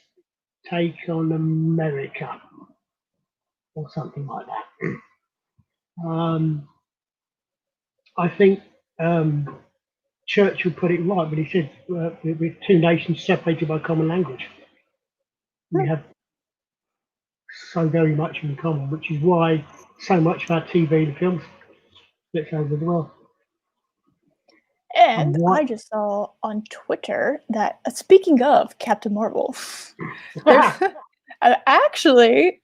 S2: take on America, or something like that. I think Churchill put it right when he said, "We're two nations separated by common language. We have so very much in common, which is why so much of our TV and films splits over the world."
S1: And I just saw on Twitter that, speaking of Captain Marvel, actually,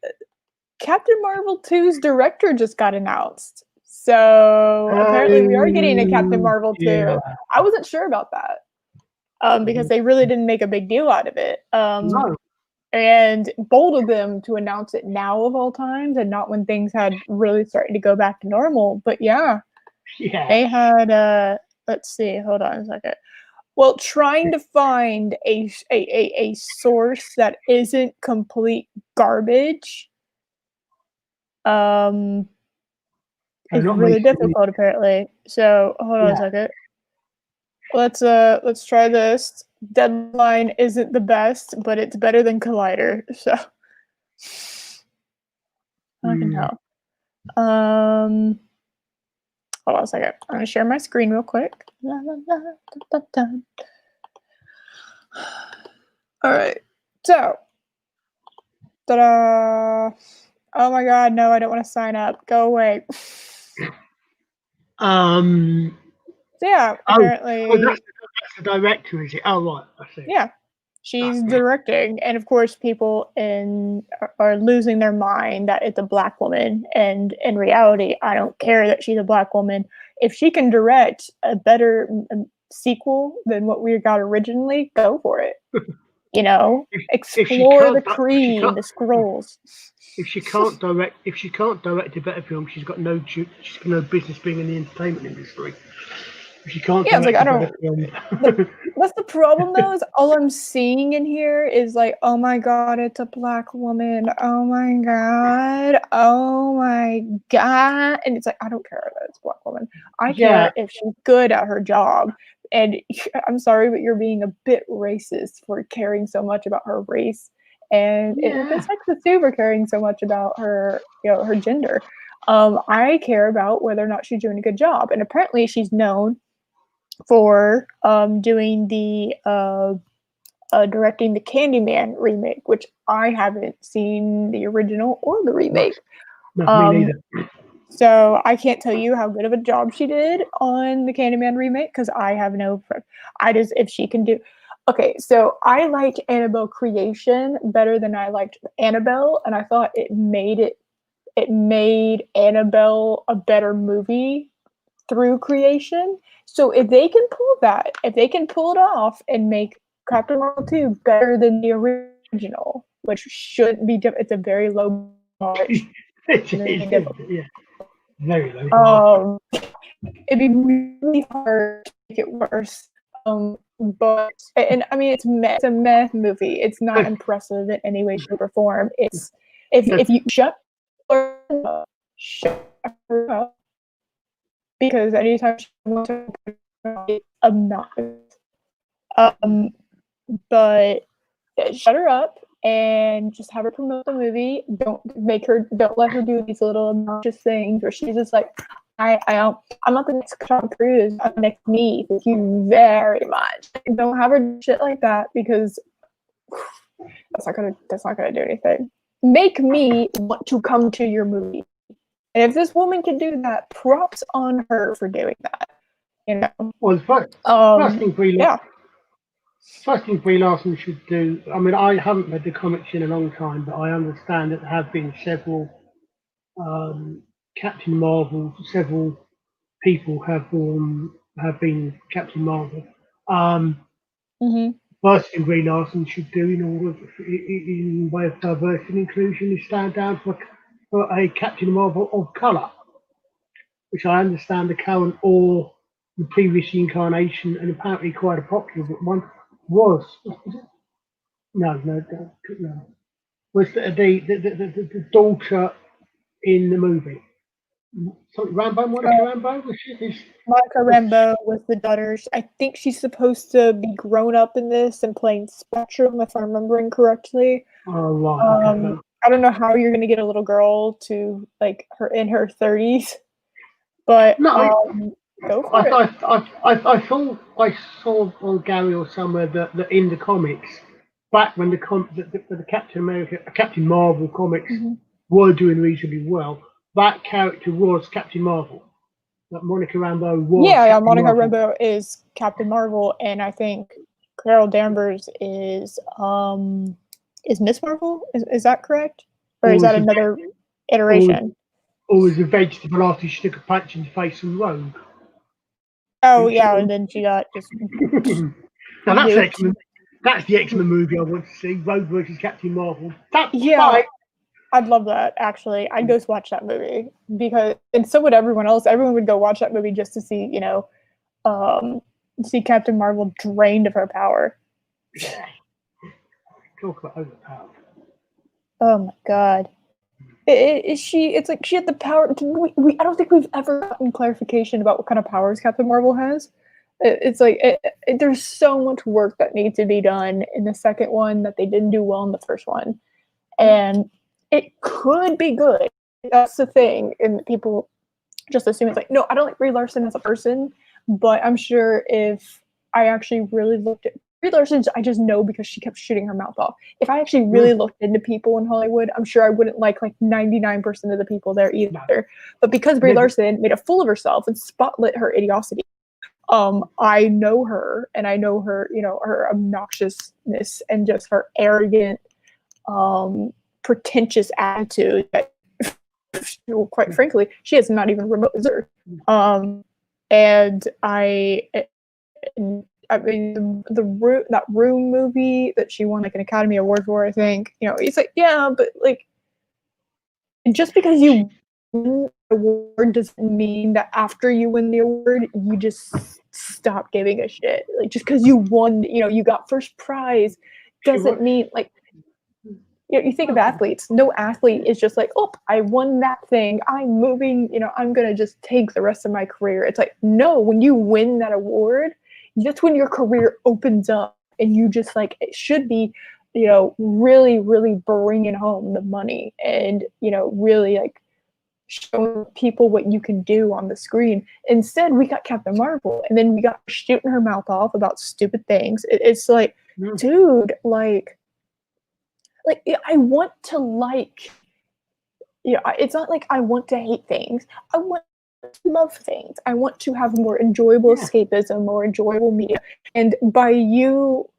S1: Captain Marvel 2's director just got announced. So apparently we are getting a Captain Marvel 2. Yeah. I wasn't sure about that because they really didn't make a big deal out of it.
S2: No.
S1: And bold of them to announce it now of all times and not when things had really started to go back to normal. But yeah, they had, let's see, hold on a second. Well, trying to find a source that isn't complete garbage is really difficult apparently. So hold on a second. Let's try this. Deadline isn't the best, but it's better than Collider. So I can tell. Hold on a second. I'm gonna share my screen real quick. La, la, la, da, da, da. All right. So, ta-da! Oh my God, no! I don't want to sign up. Go away. So yeah, apparently.
S2: That's the director, is it? Oh right, I see.
S1: Yeah, she's directing, and of course, people are losing their mind that it's a black woman. And in reality, I don't care that she's a black woman. If she can direct a better sequel than what we got originally, go for it. You know, explore the Kree and the Skrulls.
S2: If she can't direct a better film, she's got no business being in the entertainment industry. If she can't direct a better film.
S1: That's the problem though, is all I'm seeing in here is like, oh my God, it's a black woman. Oh my God. Oh my God. And it's like, I don't care that it's a black woman. I care if she's good at her job. And I'm sorry, but you're being a bit racist for caring so much about her race. And it's sexist too for caring so much about her, her gender. I care about whether or not she's doing a good job. And apparently she's known for doing the directing the Candyman remake, which I haven't seen the original or the remake.
S2: No, me neither.
S1: So I can't tell you how good of a job she did on the Candyman remake because I have no. If she can do. Okay, so I liked Annabelle Creation better than I liked Annabelle, and I thought it made Annabelle a better movie through Creation. So if they can pull it off and make Captain Marvel 2 better than the original, which shouldn't be it's a very low bar.
S2: Very low.
S1: It'd be really hard to make it worse. But I mean it's a meh movie. It's not impressive in any way, shape, or form. It's if you shut her up, because anytime she wants to it's obnoxious. But shut her up and just have her promote the movie. Don't let her do these little obnoxious things where she's just like, I'm not the next Tom Cruise. I'm the next me. Thank you very much. Don't have her do shit like that because that's not gonna do anything. Make me want to come to your movie. And if this woman can do that, props on her for doing that.
S2: Well, first thing Brie Larson should do. I mean, I haven't read the comics in a long time, but I understand that there have been several Captain Marvel. Several people have been Captain Marvel. First thing Brie Larson should do in way of diversity and inclusion is stand down for a Captain Marvel of colour, which I understand the current or the previous incarnation, and apparently quite a popular one, was was the daughter in the movie. Monica Rambeau?
S1: Monica Rambeau was the daughter. I think she's supposed to be grown up in this and playing Spectrum, if I'm remembering correctly.
S2: Oh, right.
S1: I don't know how you're going to get a little girl to like her in her 30s, but go for it.
S2: I thought I saw on Gary or somewhere that in the comics, back when the Captain Marvel comics were doing reasonably well, that character was Captain Marvel. That Monica Rambeau was.
S1: Yeah, Monica Rambeau is Captain Marvel, and I think Carol Danvers is Miss Marvel. Is that correct, or is that another iteration?
S2: Or was a vegetable after she took a punch in the face from Rogue?
S1: Oh yeah, and then she got just.
S2: Now that's X-Men. That's the X-Men movie I want to see. Rogue versus Captain Marvel. That's
S1: Yeah,
S2: fine.
S1: I'd love that. Actually, I'd go watch that movie because, and so would everyone else. Everyone would go watch that movie just to see, see Captain Marvel drained of her power.
S2: Yeah. Talk about overpowered.
S1: Oh my god. It's like she had the power. I don't think we've ever gotten clarification about what kind of powers Captain Marvel has. It's like there's so much work that needs to be done in the second one that they didn't do well in the first one, and it could be good. That's the thing, and people just assume it's like, no, I don't like Brie Larson as a person, but I'm sure if I actually really looked at Brie Larson, I just know because she kept shooting her mouth off. If I actually really looked into people in Hollywood, I'm sure I wouldn't like 99% of the people there either. No. But because Brie Larson made a fool of herself and spotlit her idiocy, I know her, and I know her, her obnoxiousness and just her arrogant, pretentious attitude that, quite frankly, she has not even remote deserved. And I mean, that Room movie that she won like an Academy Award for, I think, it's like, yeah, but like, just because you win the award doesn't mean that after you win the award, you just stop giving a shit. Like, just because you won, you got first prize doesn't mean, like, you think of athletes. No athlete is just like, oh, I won that thing, I'm moving, I'm going to just take the rest of my career. It's like, no, when you win that award, that's when your career opens up, and you just like, it should be, really, really bringing home the money, and, really like showing people what you can do on the screen. Instead, we got Captain Marvel, and then we got shooting her mouth off about stupid things. It's like, dude, like I want to it's not like I want to hate things. I want to love things. I want to have more enjoyable escapism, more enjoyable media. And by you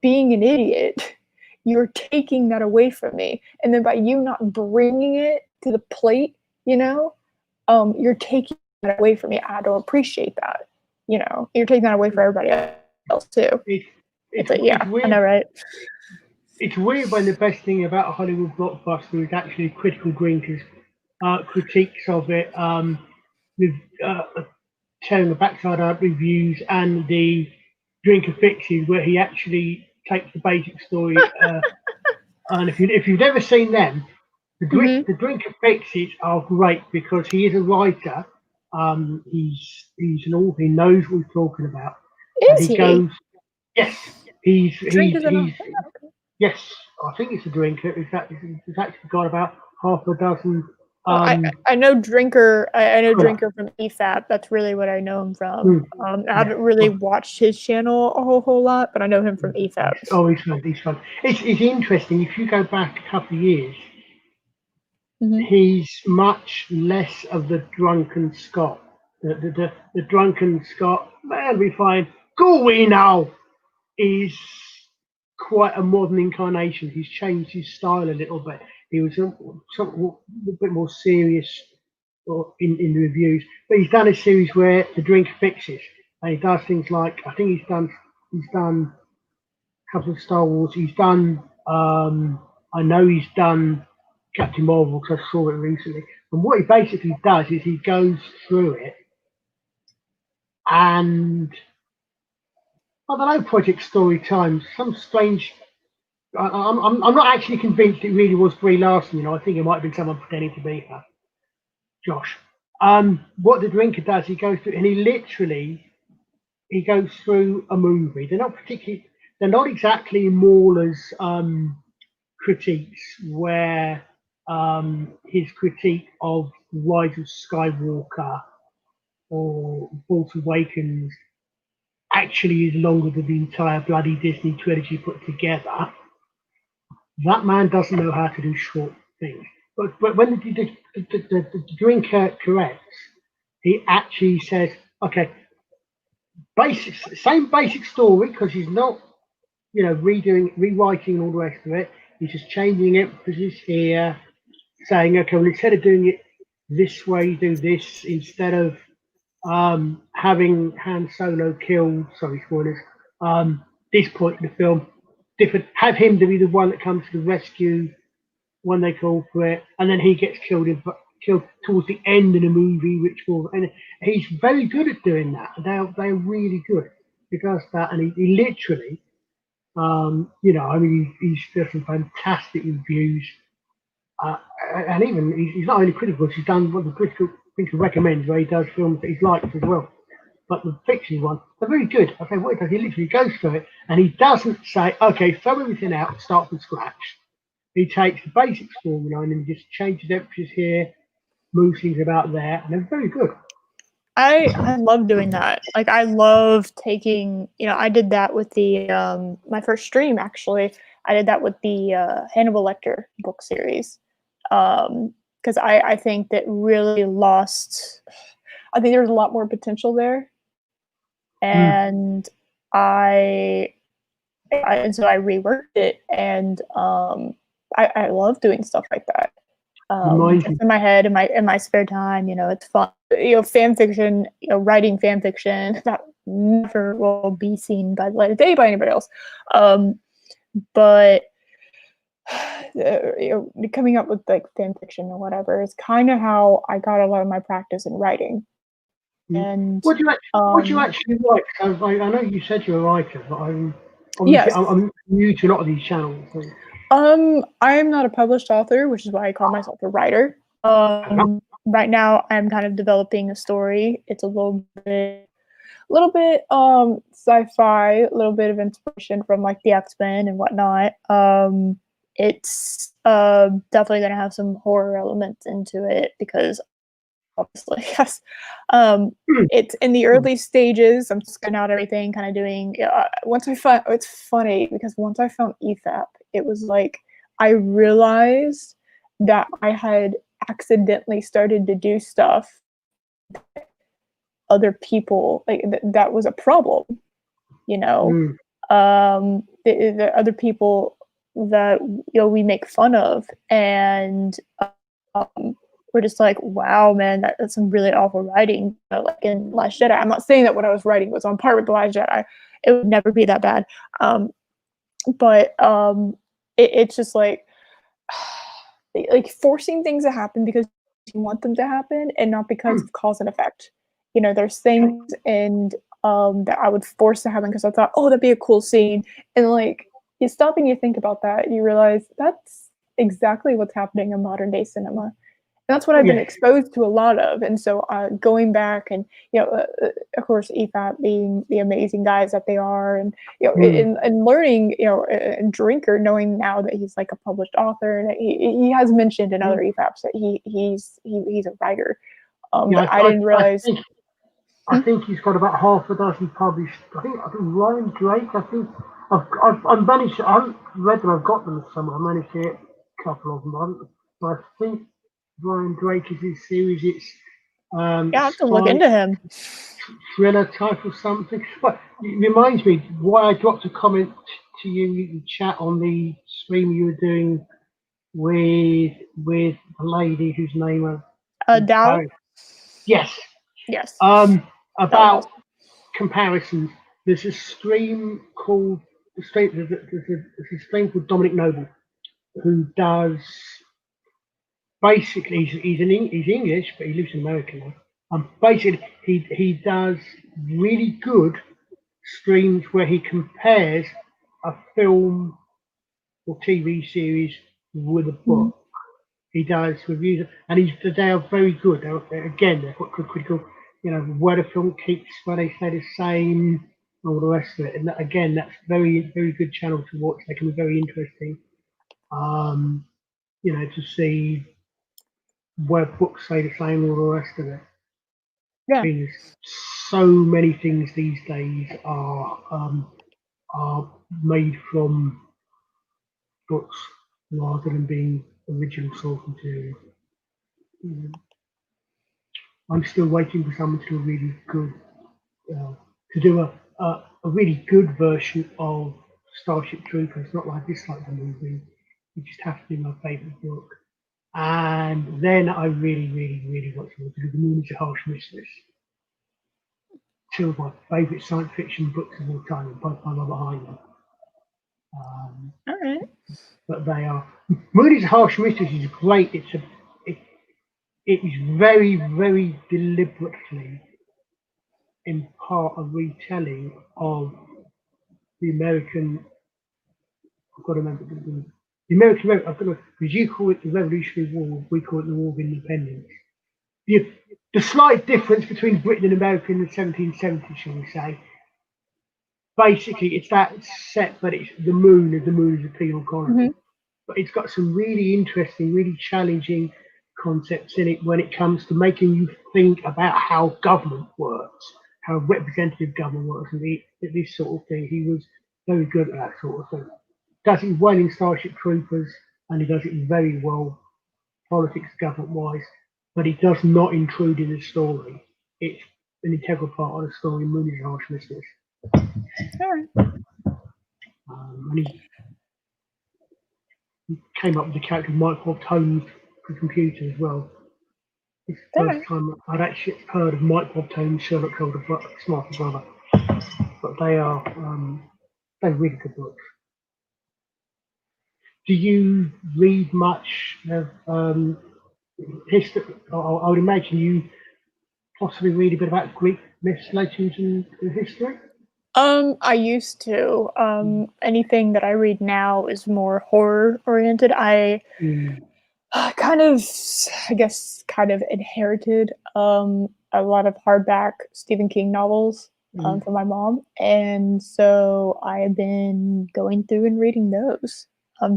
S1: being an idiot, you're taking that away from me. And then by you not bringing it to the plate, you're taking that away from me. I don't appreciate that. You're taking that away from everybody else too. It's like, yeah, I know, right?
S2: It's weird when the best thing about a Hollywood blockbuster is actually critical drinkers' critiques of it, with tearing the backside out reviews and the drinker fixes, where he actually takes the basic story. And if you've never seen them, the drinker fixes are great because he is a writer. He's an author. He knows what he's talking about.
S1: Is he?
S2: Goes, yes, he's yes, I think it's a drinker. In fact, it's actually got about half a dozen.
S1: I know Drinker. I know Drinker from EFAP. That's really what I know him from. I haven't really watched his channel a whole lot, but I know him from EFAP.
S2: Oh, he's fun. He's fun. It's interesting. If you go back a couple of years, he's much less of the drunken Scott. The drunken Scott, man, we find go away now, is quite a modern incarnation. He's changed his style a little bit. He was a bit more serious in the reviews, but he's done a series where the drink fixes, and he does things like, I think he's done a couple of Star Wars. He's done I know he's done Captain Marvel because I saw it recently. And what he basically does is he goes through it, and I don't know, Project Story Time, some strange. I'm not actually convinced it really was Brie Larson. I think it might have been someone pretending to be her. Josh. What the drinker does, he goes through, and he goes through a movie. They're not exactly Mauler's critiques, where his critique of Rise of Skywalker or Force Awakens actually is longer than the entire bloody Disney trilogy put together. That man doesn't know how to do short things. But when the drinker corrects, he actually says, okay, same basic story, because he's not, rewriting all the rest of it. He's just changing it because he's here, saying, okay, well, instead of doing it this way, do this. Instead of having Han Solo killed, sorry, spoilers, this point in the film, different. Have him to be the one that comes to the rescue when they call for it, and then he gets killed towards the end of the movie, and he's very good at doing that. They're really good. He does that, and he literally, I mean, he's done some fantastic reviews, and even he's not only critical, he's done what the critical recommends, where he does films that he's liked as well. But the fiction one, they're very good. I say what he does, he literally goes through it, and he doesn't say, okay, throw everything out and start from scratch. He takes the basic storyline and just changes emphasis here, moves things about there, and they're very good.
S1: I love doing that. Like, I love taking, I did that with the my first stream, actually. I did that with the Hannibal Lecter book series, because I think that really lost. I think there's a lot more potential there, and and so I reworked it, and I love doing stuff like that. Just in my head, in my spare time, it's fun. Fan fiction, writing fan fiction that never will be seen by the light of day by anybody else. But coming up with like fan fiction or whatever is kind of how I got a lot of my practice in writing. And
S2: what do you actually write? I know you said you're a writer, but I'm new to a lot of these channels. So.
S1: I am not a published author, which is why I call myself a writer. Right now, I'm kind of developing a story. It's a little bit sci-fi, a little bit of inspiration from like the X-Men and whatnot. It's definitely going to have some horror elements into it because obviously, yes. It's in the early stages. I'm just going out everything, kind of doing. It's funny because once I found EFAP, it was like I realized that I had accidentally started to do stuff that other people that was a problem. The other people that we make fun of, and we're just like, wow, man, that's some really awful writing. Like in Last Jedi, I'm not saying that what I was writing was on par with The Last Jedi. It would never be that bad. But it's just like forcing things to happen because you want them to happen and not because of cause and effect. There's things that I would force to happen because I thought, oh, that'd be a cool scene. And like you stop and you think about that, you realize that's exactly what's happening in modern day cinema. And that's what I've been exposed to a lot of. And so going back and, of course, EFAP being the amazing guys that they are, and, and learning, and Drinker, knowing now that he's like a published author, and he has mentioned in other EFAPs that he's a writer. But I didn't realize.
S2: I think he's got about half a dozen published. I think Ryan Drake. I think I've managed. I haven't read them. I've got them somewhere. I managed to get a couple of them. But I think Ryan Drake is his series. It's
S1: I have to look into him.
S2: Thriller type or something. But it reminds me why I dropped a comment to you in chat on the stream you were doing with the lady whose name
S1: Dow.
S2: Yes. About comparisons. There's a stream called there's a stream called Dominic Noble, who does basically he's English, but he lives in America now. Basically he does really good streams where he compares a film or TV series with a book. He does reviews, and they are very good. They're quite critical. Where the film keeps, where they stay the same, and all the rest of it. And again, that's very, very good channel to watch. They can be very interesting. To see where books say the same, and all the rest of it.
S1: Yeah.
S2: Because so many things these days are made from books rather than being original source material. I'm still waiting for someone to do a really good, a really good version of Starship Troopers. Not like I dislike the movie; it just has to be my favourite book. And then I really, really, really want someone to do The Moon Is a Harsh Mistress. two of my favourite science fiction books of all time, and both mine are behind them.
S1: All right.
S2: But they are. Moody's Harsh Mistress is great. It is very, very deliberately in part a retelling of the American. I've got to remember the American. I've got to, because you call it the Revolutionary War, we call it the War of Independence. The slight difference between Britain and America in the 1770s, shall we say? Basically, it's that set, but it's the moon is a penal colony. But it's got some really interesting, really challenging concepts in it when it comes to making you think about how government works, how representative government works, and this sort of thing. He was very good at that sort of thing. Does it well in Starship Troopers, and he does it very well, politics, government-wise, but he does not intrude in the story. It's an integral part of the story, Moody's Harsh Mistress.
S1: All right.
S2: And he came up with the character Mike Bob Tones for the computer as well. It's the first time I'd actually heard of Mike Bob Tones, Sherlock Holmes, Smarter Brother. But they are they're really good books. Do you read much of history? I would imagine you possibly read a bit about Greek myths, legends, and history.
S1: I used to. Anything that I read now is more horror oriented. I kind of inherited a lot of hardback Stephen King novels from my mom, and so I have been going through and reading those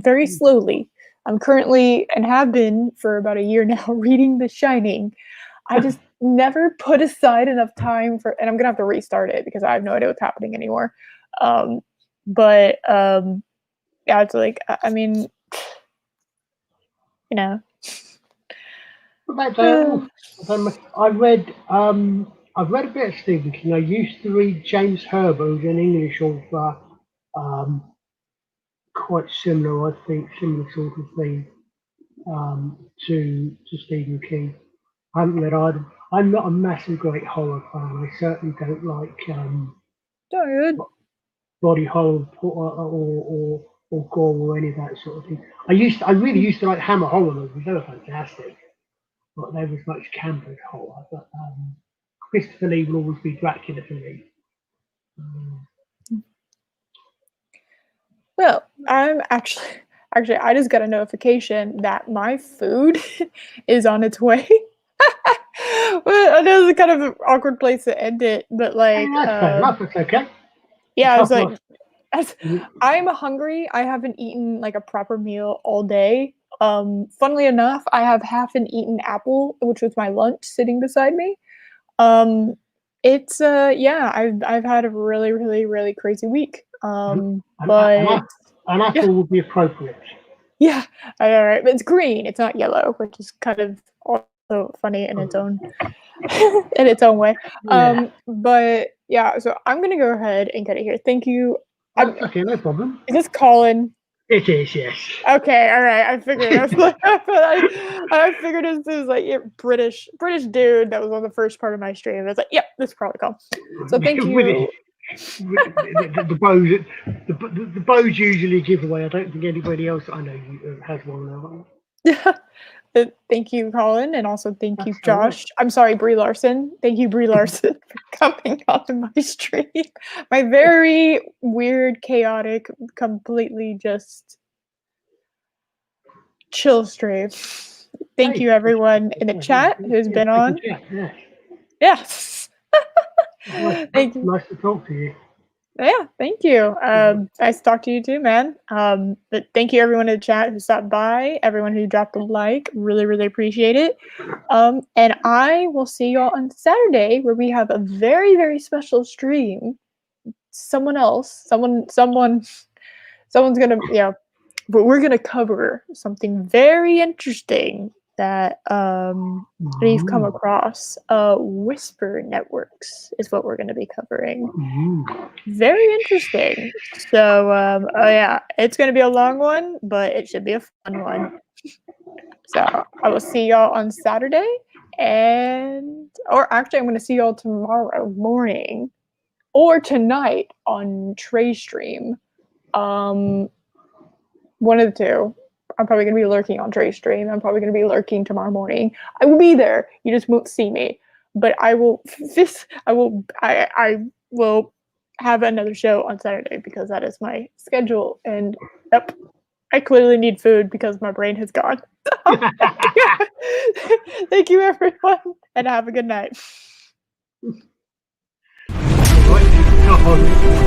S1: very slowly. I'm currently, and have been for about a year now, reading The Shining. I just never put aside enough time for, and I'm gonna have to restart it because I have no idea what's happening anymore. Yeah, it's like, I mean, you know.
S2: What about I've read a bit of Stephen King. I used to read James Herbert, who's an English author, quite similar, I think, similar sort of thing to Stephen King. I haven't read either. I'm not a massive great horror fan. I certainly don't like body horror or gore or any of that sort of thing. I really used to like Hammer horror movies. They were fantastic, but there was much camp horror. But Christopher Lee will always be Dracula for me.
S1: Well, I'm actually, I just got a notification that my food is on its way. Well, I know it's kind of an awkward place to end it, but like,
S2: That's fair enough. It's okay.
S1: Yeah, I was like, I'm hungry. I haven't eaten like a proper meal all day. Funnily enough, I have half an eaten apple, which was my lunch, sitting beside me. It's yeah, I've had a really, really, really crazy week. But
S2: an apple would be appropriate.
S1: Yeah, all right, but it's green. It's not yellow, which is kind of also funny in its own way.
S2: Yeah.
S1: But yeah, so I'm gonna go ahead and get it here. Thank you.
S2: Okay, no problem.
S1: Is this Colin?
S2: It is, yes.
S1: Okay, all right. I figured. I was like, I figured this was like British dude that was on the first part of my stream. I was like, yep, this is probably Colin. So thank you.
S2: The bows usually give away. I don't think anybody else I know has one now.
S1: Thank you, Colin, and also thank you, Josh. I'm sorry, Brie Larson. Thank you, Brie Larson, for coming onto my stream. My very weird, chaotic, completely just chill stream. Thank you, everyone in the chat who's been on. Yes.
S2: Thank you. Nice to talk to you.
S1: Yeah, thank you. Nice to talk to you too, man. But thank you everyone in the chat who stopped by, everyone who dropped a like. Really, really appreciate it. And I will see you all on Saturday where we have a very, very special stream. Someone's gonna, but we're gonna cover something very interesting that we've come across. Whisper networks is what we're going to be covering. Very interesting. So yeah, it's going to be a long one, but it should be a fun one. So I will see y'all on Saturday, or actually, I'm going to see y'all tomorrow morning or tonight on Trey's stream. One of the two. I'm probably going to be lurking on Trey's stream. I'm probably going to be lurking tomorrow morning. I will be there. You just won't see me. But I will have another show on Saturday because that is my schedule. And yep, I clearly need food because my brain has gone. Thank you, everyone, and have a good night.
S2: Right.